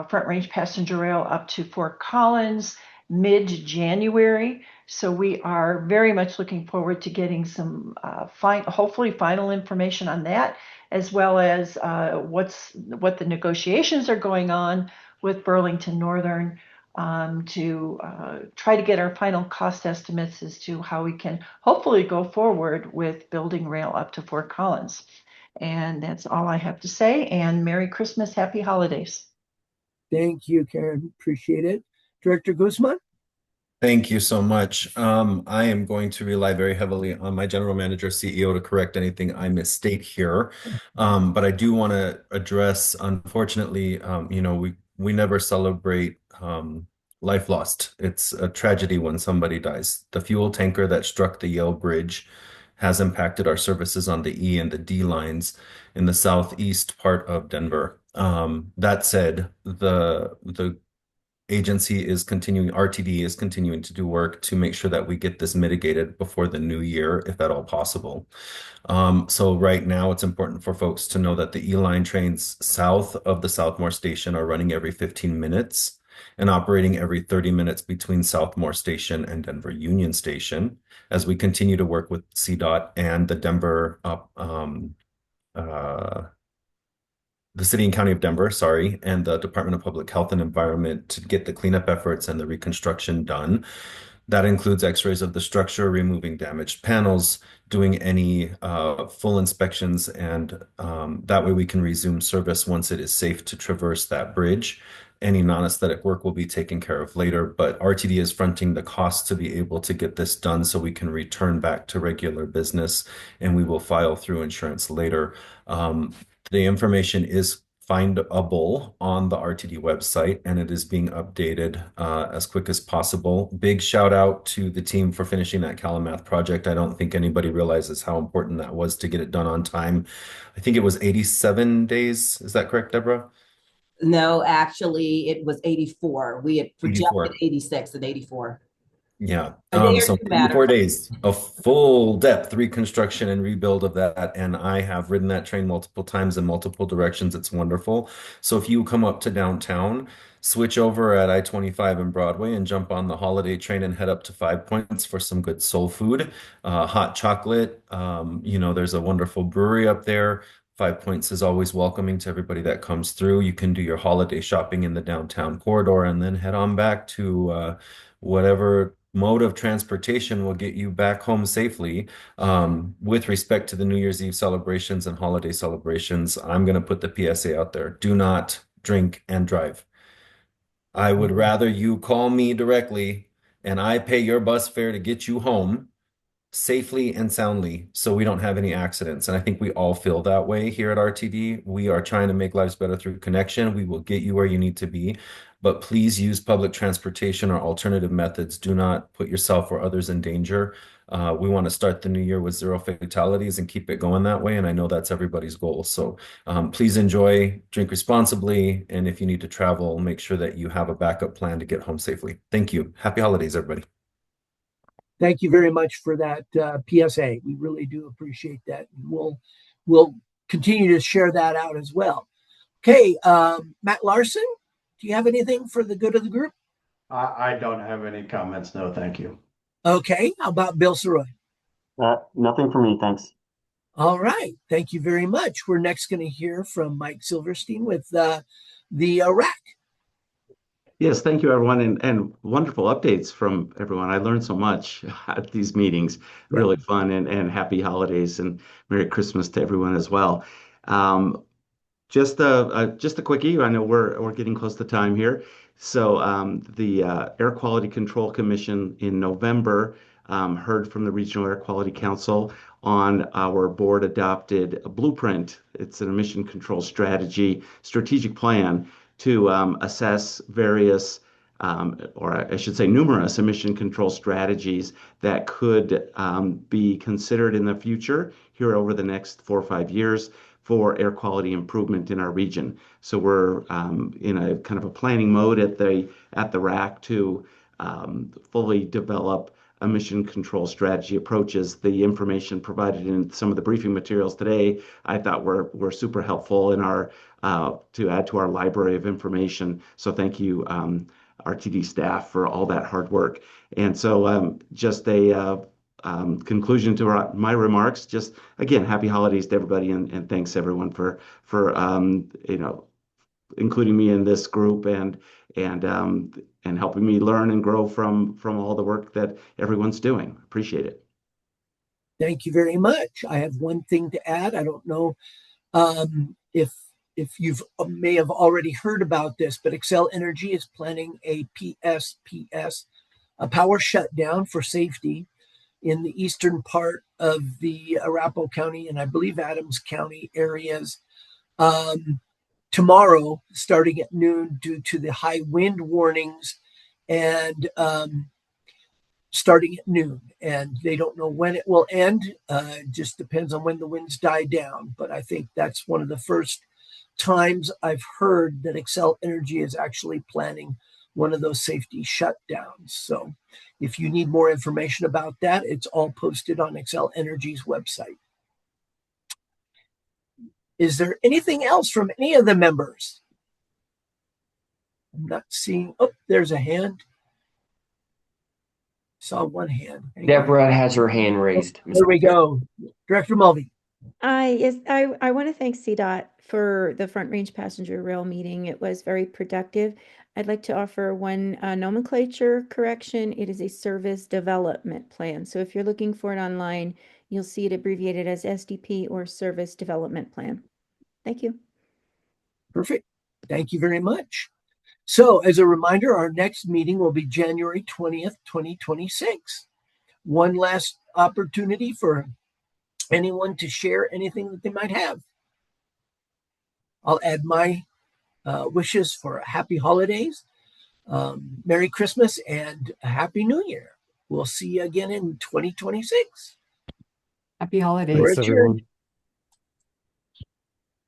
Front Range Passenger Rail up to Fort Collins mid-January. So we are very much looking forward to getting some hopefully final information on that, as well as what the negotiations are going on with Burlington Northern to try to get our final cost estimates as to how we can hopefully go forward with building rail up to Fort Collins. And that's all I have to say. And Merry Christmas, Happy Holidays. Thank you, Karen. Appreciate it. Director Guzman? Thank you so much. I am going to rely very heavily on my general manager, CEO, to correct anything I misstate here. But I do want to address, unfortunately, we never celebrate life lost. It's a tragedy when somebody dies. The fuel tanker that struck the Yale Bridge has impacted our services on the E and the D lines in the southeast part of Denver. That said, the agency is continuing, RTD is continuing to do work to make sure that we get this mitigated before the new year, if at all possible. So right now, it's important for folks to know that the E-line trains south of the Southmore station are running every 15 minutes and operating every 30 minutes between Southmore Station and Denver Union Station, as we continue to work with CDOT and the Denver the city and county of Denver, sorry, and the Department of Public Health and Environment to get the cleanup efforts and the reconstruction done. That includes x-rays of the structure, removing damaged panels, doing any full inspections, and that way we can resume service once it is safe to traverse that bridge. Any non-aesthetic work will be taken care of later, but RTD is fronting the cost to be able to get this done so we can return back to regular business, and we will file through insurance later. The information is findable on the RTD website, and it is being updated as quick as possible. Big shout out to the team for finishing that Calamath project. I don't think anybody realizes how important that was to get it done on time. I think it was 87 days. Is that correct, Deborah? No, actually, it was 84. We had projected 84. 86 and 84. Yeah. A day or So two matter. 4 days of full depth reconstruction and rebuild of that. And I have ridden that train multiple times in multiple directions. It's wonderful. So if you come up to downtown, switch over at I-25 and Broadway and jump on the holiday train and head up to Five Points for some good soul food, hot chocolate. There's a wonderful brewery up there. Five Points is always welcoming to everybody that comes through. You can do your holiday shopping in the downtown corridor and then head on back to whatever mode of transportation will get you back home safely. With respect to the New Year's Eve celebrations and holiday celebrations, I'm going to put the PSA out there. Do not drink and drive. I would rather you call me directly and I pay your bus fare to get you home safely and soundly so we don't have any accidents. And I think we all feel that way here at RTD. We are trying to make lives better through connection. We will get you where you need to be, but please use public transportation or alternative methods. Do not put yourself or others in danger. We want to start the new year with 0 fatalities and keep it going that way. And I know that's everybody's goal. So please enjoy, drink responsibly. And if you need to travel, make sure that you have a backup plan to get home safely. Thank you. Happy holidays, everybody. Thank you very much for that PSA. We really do appreciate that. We'll continue to share that out as well. Okay, Matt Larson, do you have anything for the good of the group? I don't have any comments. No, thank you. Okay, how about Bill Saroy? Nothing for me, thanks. All right, thank you very much. We're next going to hear from Mike Silverstein with the RAC. Yes, thank you, everyone, and wonderful updates from everyone. I learned so much at these meetings. Really fun, and happy holidays and Merry Christmas to everyone as well. Just a quickie. I know we're getting close to time here. So the Air Quality Control Commission in November heard from the Regional Air Quality Council on our board adopted blueprint. It's an emission control strategic plan to assess various, or I should say numerous emission control strategies that could be considered in the future here over the next 4 or 5 years for air quality improvement in our region. So we're in a kind of a planning mode at the RAC to fully develop emission control strategy approaches. The information provided in some of the briefing materials today, I thought were super helpful in our to add to our library of information. So thank you, RTD staff, for all that hard work. And so just a conclusion to my remarks. Just again, happy holidays to everybody, and thanks everyone for including me in this group and helping me learn and grow from all the work that everyone's doing. Appreciate it. Thank you very much. I have one thing to add. I don't know if you've may have already heard about this, but Xcel Energy is planning a PSPS, a power shutdown for safety in the eastern part of the Arapahoe County and I believe Adams County areas tomorrow, starting at noon, due to the high wind warnings, and starting at noon. And they don't know when it will end. It just depends on when the winds die down. But I think that's one of the first times I've heard that Xcel Energy is actually planning one of those safety shutdowns. So if you need more information about that, it's all posted on Xcel Energy's website. Is there anything else from any of the members? I'm not seeing. Oh, there's a hand. Saw one hand. Deborah has her hand raised. There we go. Director Mulvey. I want to thank CDOT for the Front Range Passenger Rail meeting. It was very productive. I'd like to offer one nomenclature correction. It is a service development plan. So if you're looking for it online, you'll see it abbreviated as SDP or service development plan. Thank you. Perfect. Thank you very much. So as a reminder, our next meeting will be January 20th, 2026. One last opportunity for anyone to share anything that they might have. I'll add my wishes for happy holidays, Merry Christmas, and a Happy New Year. We'll see you again in 2026. Happy holidays. Thanks, everyone.